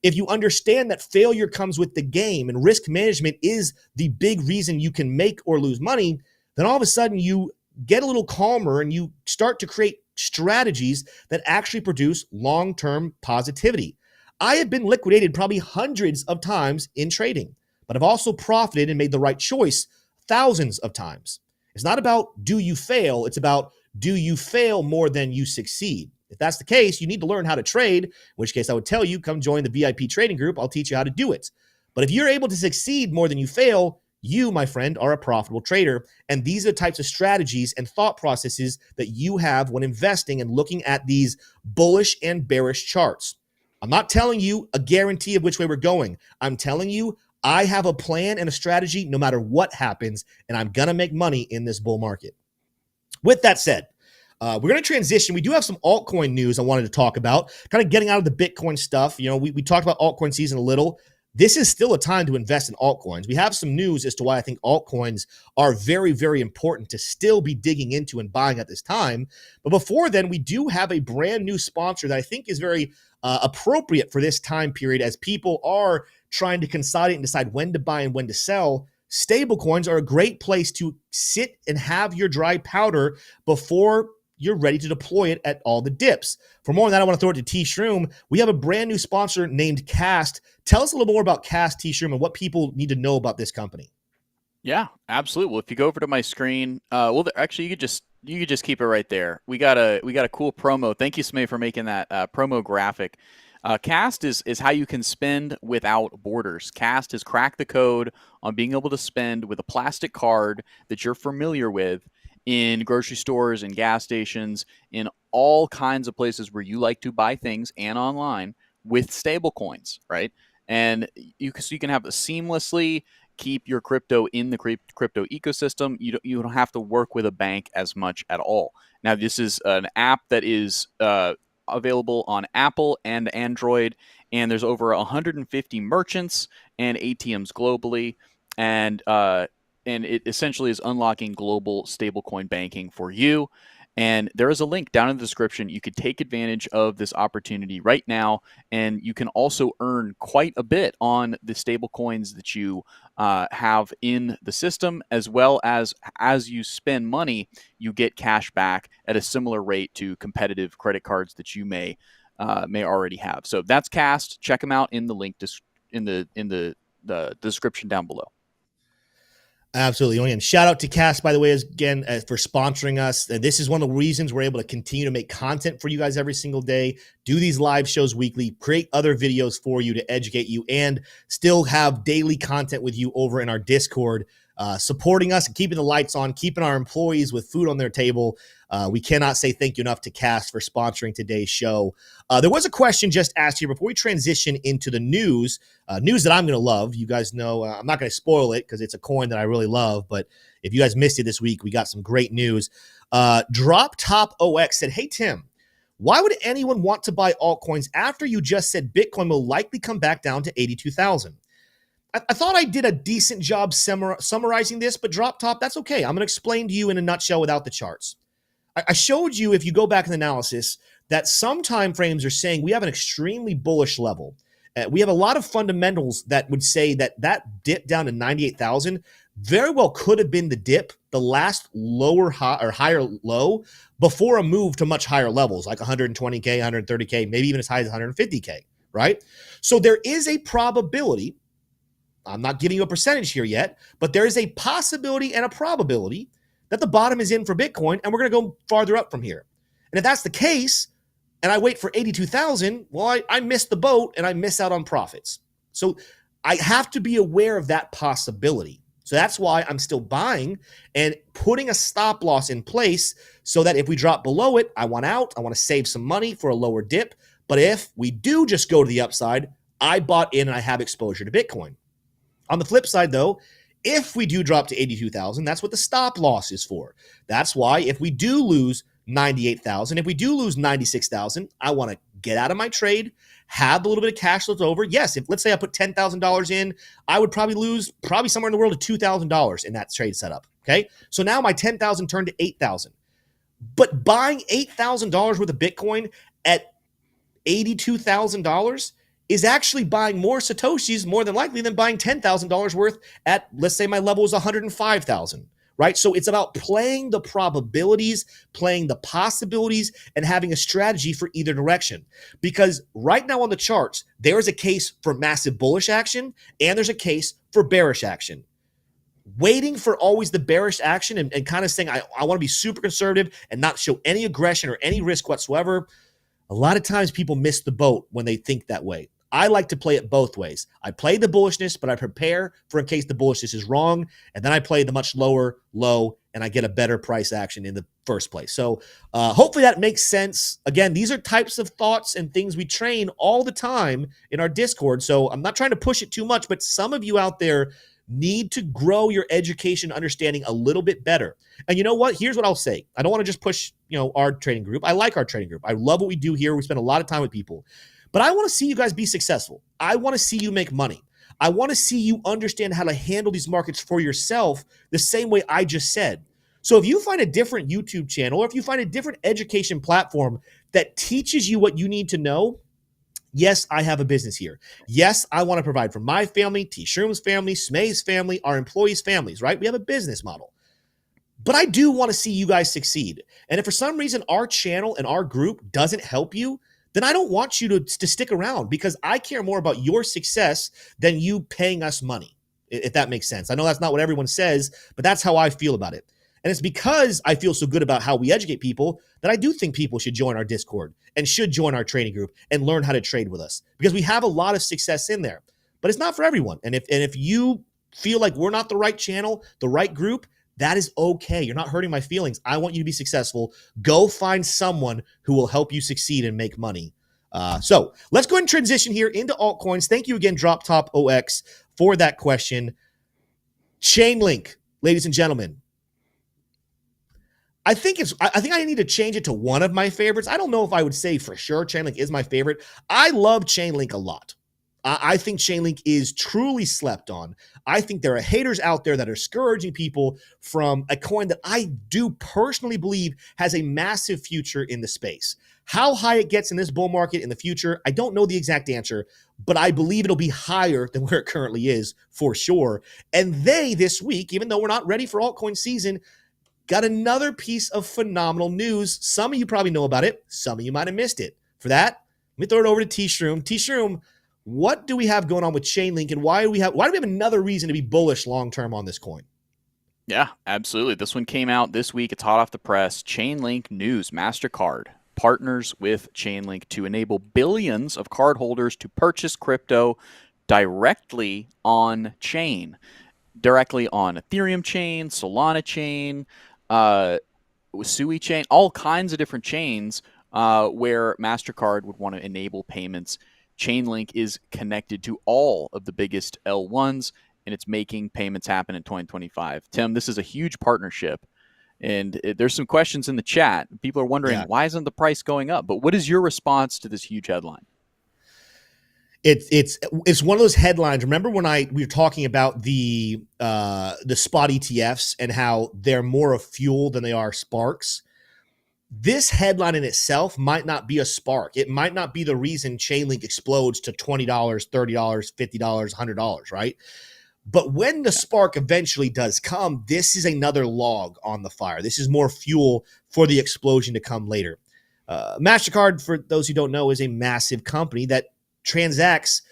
If you understand that failure comes with the game and risk management is the big reason you can make or lose money, then all of a sudden you get a little calmer and you start to create strategies that actually produce long-term positivity. I have been liquidated probably hundreds of times in trading, but I've also profited and made the right choice thousands of times. It's not about do you fail, it's about do you fail more than you succeed. If that's the case, you need to learn how to trade, in which case I would tell you, come join the VIP trading group. I'll teach you how to do it. But if you're able to succeed more than you fail, you, my friend, are a profitable trader. And these are the types of strategies and thought processes that you have when investing and looking at these bullish and bearish charts. I'm not telling you a guarantee of which way we're going. I'm telling you I have a plan and a strategy no matter what happens, and I'm going to make money in this bull market. With that said, we're going to transition. We do have some altcoin news I wanted to talk about, kind of getting out of the Bitcoin stuff. You know, we talked about altcoin season a little. This is still a time to invest in altcoins. We have some news as to why I think altcoins are very, very important to still be digging into and buying at this time. But before then, we do have a brand new sponsor that I think is very appropriate for this time period as people are trying to consolidate and decide when to buy and when to sell. Stablecoins are a great place to sit and have your dry powder before you're ready to deploy it at all the dips. For more on that, I want to throw it to T Shroom. We have a brand new sponsor named KAST. Tell us a little more about KAST, T Shroom, and what people need to know about this company. Yeah, absolutely. Well, if you go over to my screen, well, actually, you could just keep it right there. We got a cool promo. Thank you, Smay, for making that promo graphic. KAST is how you can spend without borders. KAST has cracked the code on being able to spend with a plastic card that you're familiar with in grocery stores and gas stations, in all kinds of places where you like to buy things and online with stable coins, right? And you can have a seamlessly keep your crypto in the crypto ecosystem. You don't have to work with a bank as much at all. Now, this is an app that is available on Apple and Android, and there's over 150 merchants and ATMs globally, and it essentially is unlocking global stablecoin banking for you. And there is a link down in the description. You could take advantage of this opportunity right now, and you can also earn quite a bit on the stable coins that you have in the system, as well as you spend money, you get cash back at a similar rate to competitive credit cards that you may already have. So that's KAST. Check them out in the link in the description down below. Absolutely. And shout out to KAST, by the way, again, for sponsoring us. This is one of the reasons we're able to continue to make content for you guys every single day, do these live shows weekly, create other videos for you to educate you, and still have daily content with you over in our Discord, supporting us and keeping the lights on, keeping our employees with food on their table. We cannot say thank you enough to KAST for sponsoring today's show. There was a question just asked here before we transition into the news that I'm going to love. You guys know I'm not going to spoil it because it's a coin that I really love, but if you guys missed it this week, we got some great news. Drop Top OX said, "Hey, Tim, why would anyone want to buy altcoins after you just said Bitcoin will likely come back down to 82,000? I thought I did a decent job summarizing this, but Drop Top, that's okay. I'm going to explain to you in a nutshell without the charts. I showed you, if you go back in the analysis, that some time frames are saying we have an extremely bullish level. We have a lot of fundamentals that would say that dip down to 98,000 very well could have been the dip, the last lower high or higher low before a move to much higher levels, like 120K, 130K, maybe even as high as 150K, right? So there is a probability, I'm not giving you a percentage here yet, but there is a possibility and a probability that the bottom is in for Bitcoin, and we're going to go farther up from here. And if that's the case, and I wait for 82,000, well, I missed the boat and I miss out on profits. So I have to be aware of that possibility. So that's why I'm still buying and putting a stop loss in place so that if we drop below it, I want out. I want to save some money for a lower dip. But if we do just go to the upside, I bought in and I have exposure to Bitcoin. On the flip side, though, if we do drop to 82,000, that's what the stop loss is for. That's why if we do lose 98,000, if we do lose 96,000, I want to get out of my trade, have a little bit of cash left over. Yes, if let's say I put $10,000 in, I would probably lose somewhere in the world of $2,000 in that trade setup. Okay, so now my 10,000 turned to 8,000. But buying $8,000 worth of Bitcoin at $82,000 is actually buying more Satoshis more than likely than buying $10,000 worth at, let's say my level is 105,000, right? So it's about playing the probabilities, playing the possibilities, and having a strategy for either direction. Because right now on the charts, there is a case for massive bullish action and there's a case for bearish action. Waiting for always the bearish action and kind of saying, I want to be super conservative and not show any aggression or any risk whatsoever. A lot of times people miss the boat when they think that way. I like to play it both ways. I play the bullishness, but I prepare for in case the bullishness is wrong. And then I play the much lower low and I get a better price action in the first place. So hopefully that makes sense. Again, these are types of thoughts and things we train all the time in our Discord. So I'm not trying to push it too much, but some of you out there need to grow your education understanding a little bit better. And you know what? Here's what I'll say. I don't want to just push, our trading group. I like our trading group. I love what we do here. We spend a lot of time with people. But I want to see you guys be successful. I want to see you make money. I want to see you understand how to handle these markets for yourself the same way I just said. So if you find a different YouTube channel or if you find a different education platform that teaches you what you need to know, yes, I have a business here. Yes, I want to provide for my family, T. Shroom's family, Smay's family, our employees' families, right? We have a business model. But I do want to see you guys succeed. And if for some reason our channel and our group doesn't help you, then I don't want you to stick around because I care more about your success than you paying us money, if that makes sense. I know that's not what everyone says, but that's how I feel about it. And it's because I feel so good about how we educate people that I do think people should join our Discord and should join our trading group and learn how to trade with us, because we have a lot of success in there. But it's not for everyone. And if you feel like we're not the right channel, the right group, that is okay. You're not hurting my feelings. I want you to be successful. Go find someone who will help you succeed and make money. So let's go ahead and transition here into altcoins. Thank you again, Drop Top OX, for that question. Chainlink, ladies and gentlemen. I think I need to change it to one of my favorites. I don't know if I would say for sure Chainlink is my favorite. I love Chainlink a lot. I think Chainlink is truly slept on. I think there are haters out there that are discouraging people from a coin that I do personally believe has a massive future in the space. How high it gets in this bull market in the future, I don't know the exact answer, but I believe it'll be higher than where it currently is for sure. And they, this week, even though we're not ready for altcoin season, got another piece of phenomenal news. Some of you probably know about it. Some of you might have missed it. For that, let me throw it over to T-Shroom. T-Shroom, what do we have going on with Chainlink, and why do we have another reason to be bullish long-term on this coin? Yeah, absolutely. This one came out this week. It's hot off the press. Chainlink news. Mastercard partners with Chainlink to enable billions of cardholders to purchase crypto directly on chain. Directly on Ethereum chain, Solana chain, Sui chain, all kinds of different chains where MasterCard would want to enable payments. Chainlink is connected to all of the biggest L1s, and it's making payments happen in 2025. Tim, this is a huge partnership, and there's some questions in the chat. People are wondering, why isn't the price going up? But what is your response to this huge headline? It's one of those headlines. Remember when we were talking about the spot ETFs and how they're more of fuel than they are sparks? This headline in itself might not be a spark. It might not be the reason Chainlink explodes to $20, $30, $50, $100, right? But when the spark eventually does come, this is another log on the fire. This is more fuel for the explosion to come later. Mastercard, for those who don't know, is a massive company that transacts.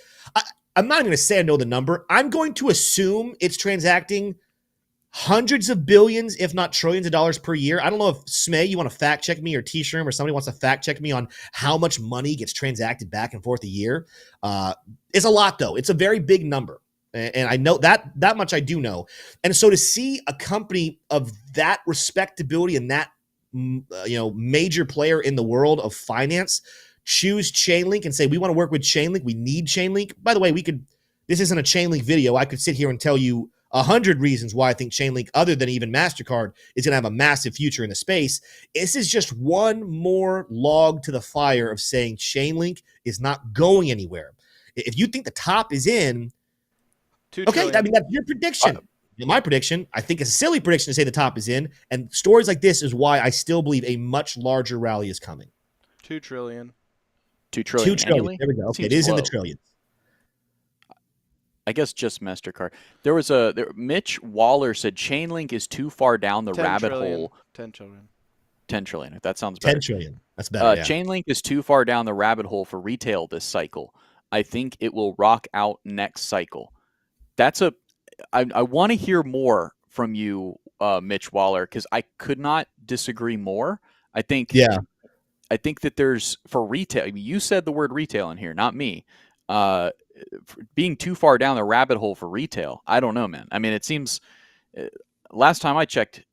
I'm not even going to say I know the number. I'm going to assume it's transacting hundreds of billions, if not trillions of dollars per year. I don't know if Smay, you want to fact check me, or T-Shroom, or somebody wants to fact check me on how much money gets transacted back and forth a year. It's a lot, though. It's a very big number. And I know that much I do know. And so to see a company of that respectability and that major player in the world of finance choose Chainlink and say, we want to work with Chainlink, we need Chainlink. By the way, this isn't a Chainlink video. I could sit here and tell you 100 reasons why I think Chainlink, other than even MasterCard, is going to have a massive future in the space. This is just one more log to the fire of saying Chainlink is not going anywhere. If you think the top is in, okay, I mean, that's your prediction. My prediction, I think it's a silly prediction to say the top is in, and stories like this is why I still believe a much larger rally is coming. 2 trillion. 2 trillion. Annually? There we go. Okay, it is low. In the trillions. I guess just MasterCard. There was Mitch Waller said Chainlink is too far down the rabbit hole. 10 trillion. 10 trillion. That sounds better. 10 trillion. That's better. Chainlink is too far down the rabbit hole for retail this cycle. I think it will rock out next cycle. I want to hear more from you, Mitch Waller, because I could not disagree more. I think that there's, for retail, I mean, you said the word retail in here, not me. Being too far down the rabbit hole for retail, I don't know, man. I mean, it seems, last time I checked,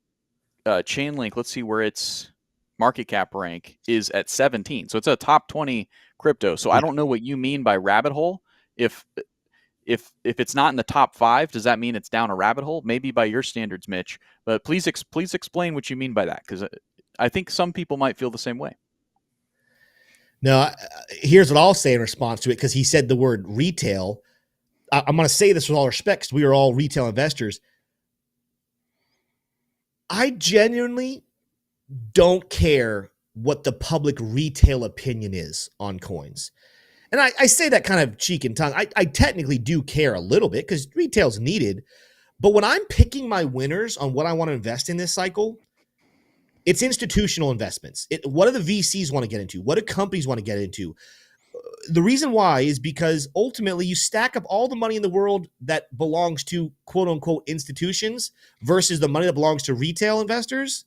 Chainlink, let's see where its market cap rank is at 17. So it's a top 20 crypto. So I don't know what you mean by rabbit hole. If it's not in the top 5, does that mean it's down a rabbit hole? Maybe by your standards, Mitch. But please explain what you mean by that, because I think some people might feel the same way. No, here's what I'll say in response to it, because he said the word retail. I'm going to say this with all respect, because we are all retail investors. I genuinely don't care what the public retail opinion is on coins. And I say that kind of cheek and tongue. I technically do care a little bit, because retail's needed. But when I'm picking my winners on what I want to invest in this cycle, it's institutional investments. What do the VCs want to get into? What do companies want to get into? the reason why is because ultimately you stack up all the money in the world that belongs to quote unquote institutions versus the money that belongs to retail investors.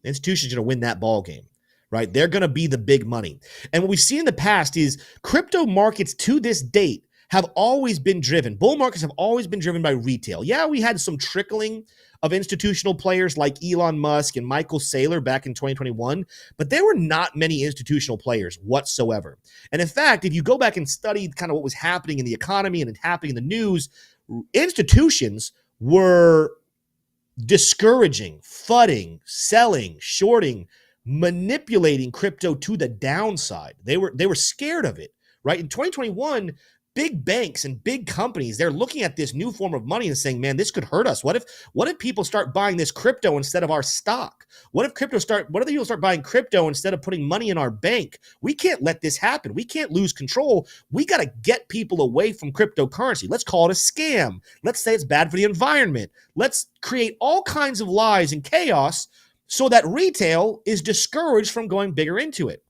The institution's going to win that ball game, right? They're going to be the big money. And what we've seen in the past is crypto markets to this date have always been driven. Bull markets have always been driven by retail. Yeah, we had some trickling of institutional players like Elon Musk and Michael Saylor back in 2021, but there were not many institutional players whatsoever. And in fact, if you go back and study kind of what was happening in the economy and happening in the news, institutions were discouraging, fudding, selling, shorting, manipulating crypto to the downside. They were scared of it, right? In 2021, big banks and big companies, they're looking at this new form of money and saying, man, this could hurt us. What if people start buying this crypto instead of our stock? What if people start buying crypto instead of putting money in our bank? We can't let this happen. We can't lose control. We got to get people away from cryptocurrency. Let's call it a scam. Let's say it's bad for the environment. Let's create all kinds of lies and chaos so that retail is discouraged from going bigger into it.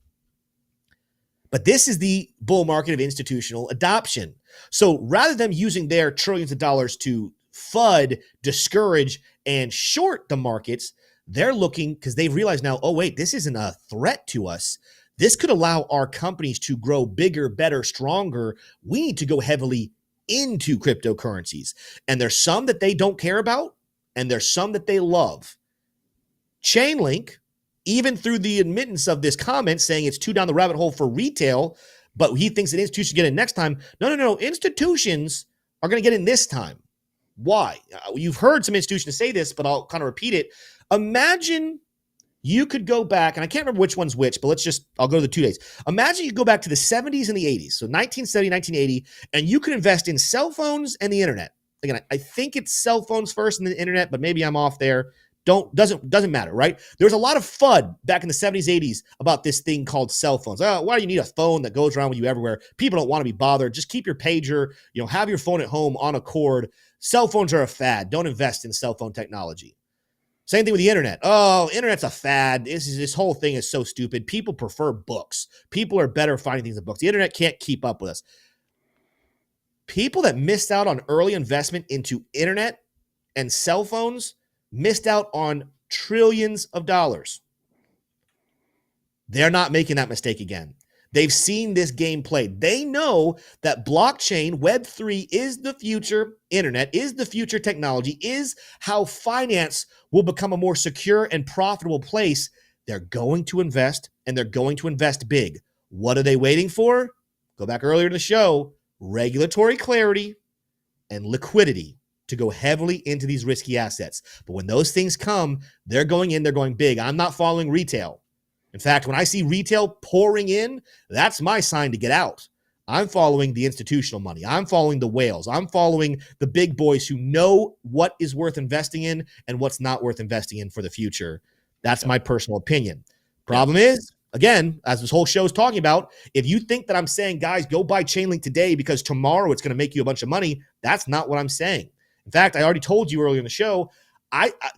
But this is the bull market of institutional adoption. So rather than using their trillions of dollars to FUD, discourage, and short the markets, they're looking because they've realized now, oh, wait, this isn't a threat to us. This could allow our companies to grow bigger, better, stronger. We need to go heavily into cryptocurrencies. And there's some that they don't care about, and there's some that they love. Chainlink, even through the admittance of this comment saying it's too down the rabbit hole for retail, but he thinks that institutions get in next time. No. Institutions are going to get in this time. Why? You've heard some institutions say this, but I'll kind of repeat it. Imagine you could go back, and I can't remember which one's which, but I'll go to the 2 days. Imagine you go back to the 70s and the 80s, so 1970, 1980, and you could invest in cell phones and the internet. Again, I think it's cell phones first and the internet, but maybe I'm off there. Doesn't matter, right? There was a lot of FUD back in the 70s, 80s about this thing called cell phones. Why do you need a phone that goes around with you everywhere? People don't want to be bothered. Just keep your pager, have your phone at home on a cord. Cell phones are a fad. Don't invest in cell phone technology. Same thing with the internet. Oh, internet's a fad. This whole thing is so stupid. People prefer books. People are better finding things in books. The internet can't keep up with us. People that missed out on early investment into internet and cell phones missed out on trillions of dollars. They're not making that mistake again. They've seen this game played. They know that blockchain, Web3 is the future, internet is the future technology, is how finance will become a more secure and profitable place. They're going to invest, and they're going to invest big. What are they waiting for? Go back earlier in the show. Regulatory clarity and liquidity to go heavily into these risky assets. But when those things come, they're going in, they're going big. I'm not following retail. In fact, when I see retail pouring in, that's my sign to get out. I'm following the institutional money. I'm following the whales. I'm following the big boys who know what is worth investing in and what's not worth investing in for the future. That's my personal opinion. Problem is, again, as this whole show is talking about, if you think that I'm saying, guys, go buy Chainlink today because tomorrow it's going to make you a bunch of money, that's not what I'm saying. In fact, I already told you earlier in the show,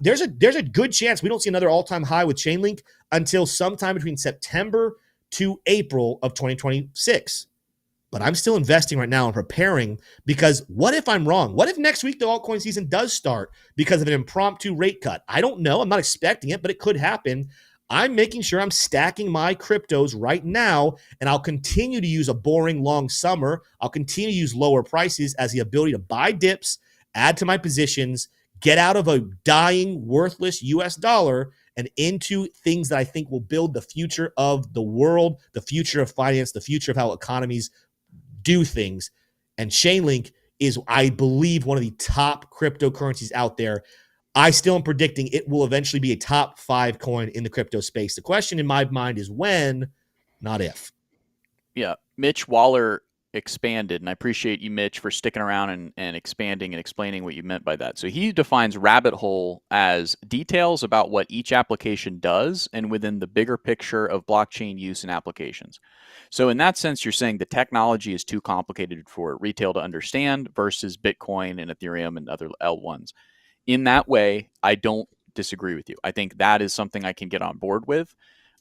there's a good chance we don't see another all-time high with Chainlink until sometime between September to April of 2026. But I'm still investing right now and preparing because what if I'm wrong? What if next week the altcoin season does start because of an impromptu rate cut? I don't know. I'm not expecting it, but it could happen. I'm making sure I'm stacking my cryptos right now, and I'll continue to use a boring long summer. I'll continue to use lower prices as the ability to buy dips, add to my positions, get out of a dying, worthless US dollar and into things that I think will build the future of the world, the future of finance, the future of how economies do things. And Chainlink is, I believe, one of the top cryptocurrencies out there. I still am predicting it will eventually be a top 5 coin in the crypto space. The question in my mind is when, not if. Yeah. Mitch Waller expanded, and I appreciate you, Mitch, for sticking around and expanding and explaining what you meant by that. So he defines rabbit hole as details about what each application does and within the bigger picture of blockchain use and applications. So in that sense, you're saying the technology is too complicated for retail to understand versus Bitcoin and Ethereum and other L1s. In that way, I don't disagree with you. I think that is something I can get on board with.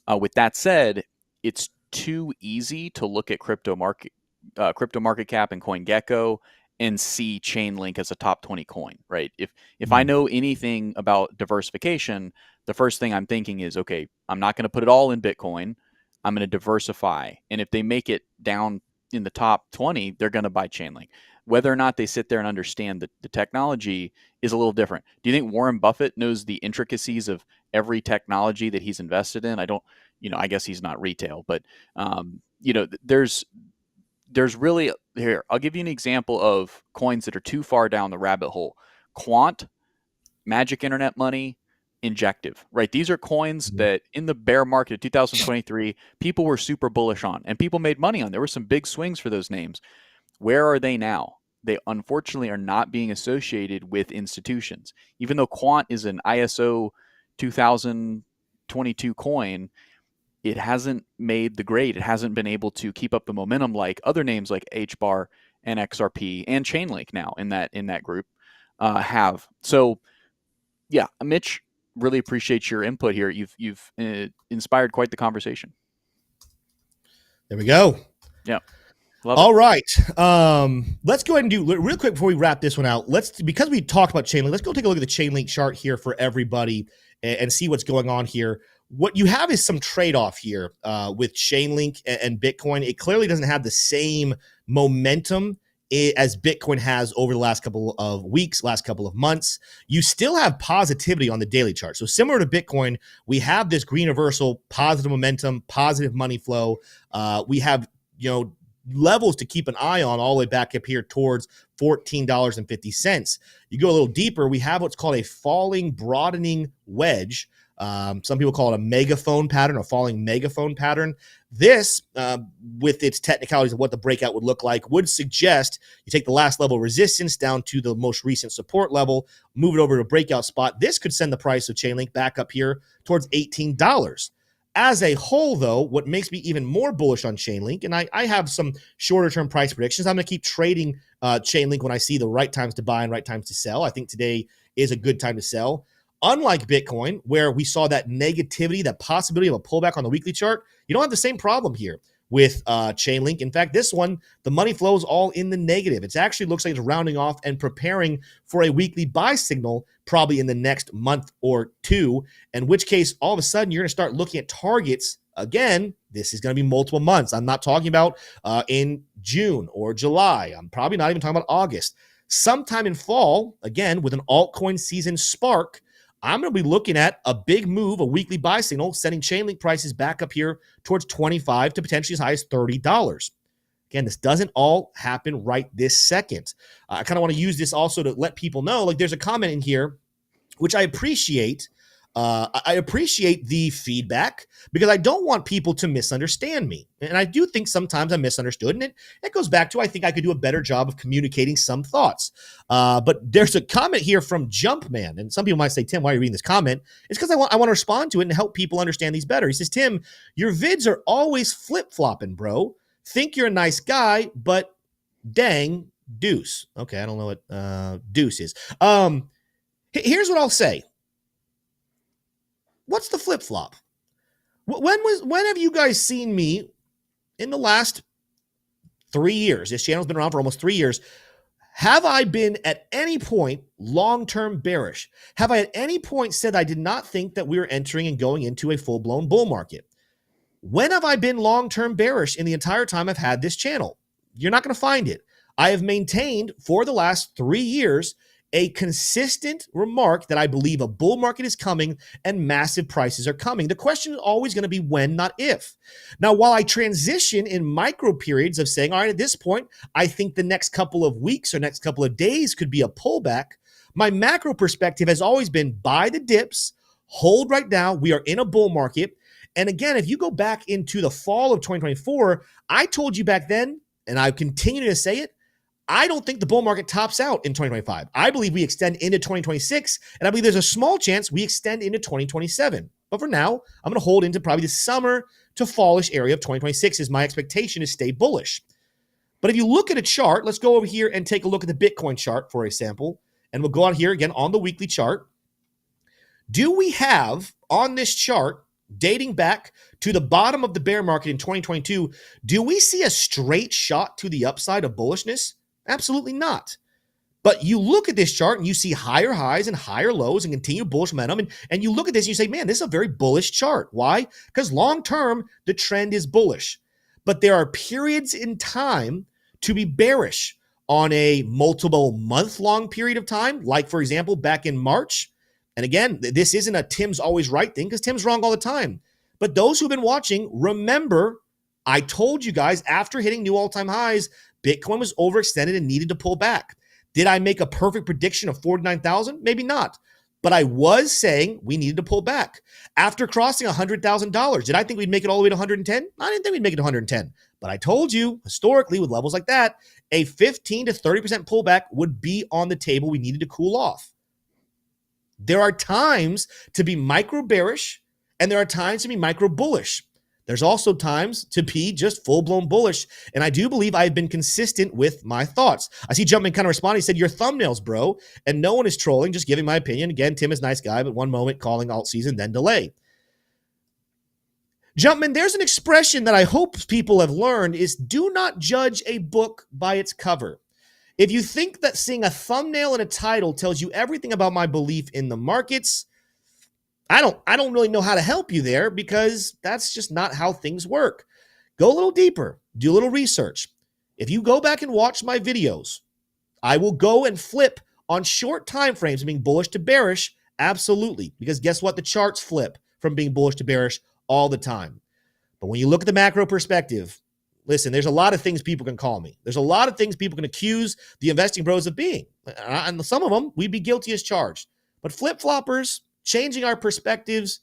With that said, it's too easy to look at crypto market cap and CoinGecko and see Chainlink as a top 20 coin, right? If I know anything about diversification, the first thing I'm thinking is, okay, I'm not going to put it all in Bitcoin. I'm going to diversify. And if they make it down in the top 20, they're going to buy Chainlink. Whether or not they sit there and understand the technology is a little different. Do you think Warren Buffett knows the intricacies of every technology that he's invested in? I don't, I guess he's not retail, but, there's really, here, I'll give you an example of coins that are too far down the rabbit hole. Quant, Magic Internet Money, Injective, right? These are coins that in the bear market of 2023, people were super bullish on and people made money on. There were some big swings for those names. Where are they now? They unfortunately are not being associated with institutions. Even though Quant is an ISO 2022 coin, it hasn't made the grade. It hasn't been able to keep up the momentum like other names like HBAR and XRP and Chainlink now in that group have. So, yeah, Mitch, really appreciate your input here. You've inspired quite the conversation. There we go. Yeah. All right. Let's go ahead and do real quick before we wrap this one out. Because we talked about Chainlink, let's go take a look at the Chainlink chart here for everybody and see what's going on here. What you have is some trade-off here with Chainlink and Bitcoin. It clearly doesn't have the same momentum as Bitcoin has over the last couple of weeks, last couple of months. You still have positivity on the daily chart. So similar to Bitcoin, we have this green reversal, positive momentum, positive money flow. We have, levels to keep an eye on all the way back up here towards $14.50. You go a little deeper, we have what's called a falling broadening wedge. Some people call it a megaphone pattern, a falling megaphone pattern. This, with its technicalities of what the breakout would look like, would suggest you take the last level of resistance down to the most recent support level, move it over to a breakout spot. This could send the price of Chainlink back up here towards $18. As a whole, though, what makes me even more bullish on Chainlink, and I have some shorter-term price predictions. I'm going to keep trading Chainlink when I see the right times to buy and right times to sell. I think today is a good time to sell. Unlike Bitcoin, where we saw that negativity, that possibility of a pullback on the weekly chart, you don't have the same problem here with Chainlink. In fact, this one, the money flow is all in the negative. It actually looks like it's rounding off and preparing for a weekly buy signal probably in the next month or two, in which case, all of a sudden, you're going to start looking at targets. Again, this is going to be multiple months. I'm not talking about in June or July. I'm probably not even talking about August. Sometime in fall, again, with an altcoin season spark, I'm going to be looking at a big move, a weekly buy signal, sending Chainlink prices back up here towards $25 to potentially as high as $30. Again, this doesn't all happen right this second. I kind of want to use this also to let people know, like there's a comment in here, which I appreciate. I appreciate the feedback because I don't want people to misunderstand me. And I do think sometimes I'm misunderstood. And it goes back to, I think I could do a better job of communicating some thoughts. But there's a comment here from Jumpman. And some people might say, Tim, why are you reading this comment? It's because I want to respond to it and help people understand these better. He says, Tim, your vids are always flip-flopping, bro. Think you're a nice guy, but dang, deuce. Okay, I don't know what deuce is. Here's what I'll say. What's the flip-flop? When have you guys seen me in the last 3 years? This channel's been around for almost 3 years. Have I been at any point long-term bearish? Have I at any point said I did not think that we were entering and going into a full-blown bull market? When have I been long-term bearish in the entire time I've had this channel? You're not going to find it. I have maintained for the last 3 years a consistent remark that I believe a bull market is coming and massive prices are coming. The question is always going to be when, not if. Now, while I transition in micro periods of saying, all right, at this point, I think the next couple of weeks or next couple of days could be a pullback, my macro perspective has always been buy the dips, hold right now. We are in a bull market. And again, if you go back into the fall of 2024, I told you back then, and I continue to say it, I don't think the bull market tops out in 2025. I believe we extend into 2026, and I believe there's a small chance we extend into 2027. But for now, I'm going to hold into probably the summer to fallish area of 2026 is my expectation to stay bullish. But if you look at a chart, let's go over here and take a look at the Bitcoin chart for a sample, and we'll go out here again on the weekly chart. Do we have on this chart dating back to the bottom of the bear market in 2022, do we see a straight shot to the upside of bullishness? Absolutely not. But you look at this chart and you see higher highs and higher lows and continued bullish momentum. And you look at this and you say, man, this is a very bullish chart. Why? Because long term, the trend is bullish. But there are periods in time to be bearish on a multiple month-long period of time, like, for example, back in March. And again, this isn't a Tim's always right thing because Tim's wrong all the time. But those who've been watching, remember, I told you guys after hitting new all-time highs, Bitcoin was overextended and needed to pull back. Did I make a perfect prediction of 49,000? Maybe not. But I was saying we needed to pull back. After crossing $100,000, did I think we'd make it all the way to 110? I didn't think we'd make it to 110. But I told you, historically, with levels like that, a 15 to 30% pullback would be on the table. We needed to cool off. There are times to be micro bearish, and there are times to be micro bullish. There's also times to be just full-blown bullish, and I do believe I've been consistent with my thoughts. I see Jumpman kind of responding. He said, your thumbnails, bro, and no one is trolling, just giving my opinion. Again, Tim is a nice guy, but one moment calling alt season, then delay. Jumpman, there's an expression that I hope people have learned is do not judge a book by its cover. If you think that seeing a thumbnail and a title tells you everything about my belief in the markets, I don't really know how to help you there because that's just not how things work. Go a little deeper, do a little research. If you go back and watch my videos, I will go and flip on short time frames being bullish to bearish, absolutely, because guess what? The charts flip from being bullish to bearish all the time. But when you look at the macro perspective, listen, there's a lot of things people can call me. There's a lot of things people can accuse the investing bros of being. And some of them, we'd be guilty as charged. But flip-floppers, changing our perspectives,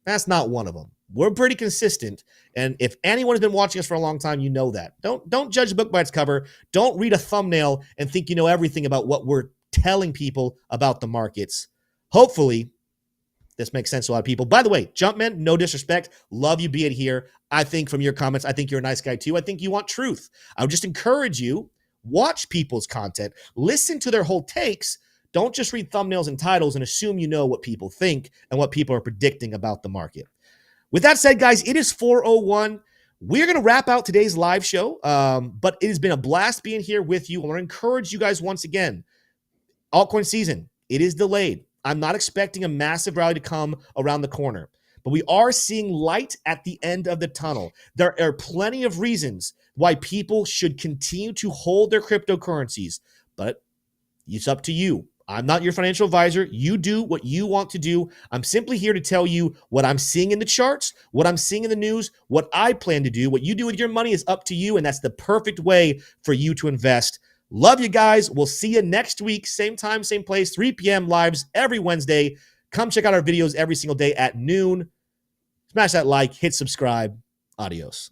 that's not one of them. We're pretty consistent. And if anyone has been watching us for a long time, you know that. Don't judge a book by its cover. Don't read a thumbnail and think you know everything about what we're telling people about the markets. Hopefully, this makes sense to a lot of people. By the way, Jumpman, no disrespect. Love you being here. I think from your comments, I think you're a nice guy too. I think you want truth. I would just encourage you, watch people's content, listen to their whole takes. Don't just read thumbnails and titles and assume you know what people think and what people are predicting about the market. With that said, guys, it is 4:01. We're going to wrap out today's live show, but it has been a blast being here with you. I want to encourage you guys once again. Altcoin season, it is delayed. I'm not expecting a massive rally to come around the corner, but we are seeing light at the end of the tunnel. There are plenty of reasons why people should continue to hold their cryptocurrencies, but it's up to you. I'm not your financial advisor. You do what you want to do. I'm simply here to tell you what I'm seeing in the charts, what I'm seeing in the news, what I plan to do. What you do with your money is up to you, and that's the perfect way for you to invest. Love you guys. We'll see you next week. Same time, same place, 3 p.m. lives every Wednesday. Come check out our videos every single day at noon. Smash that like, hit subscribe. Adios.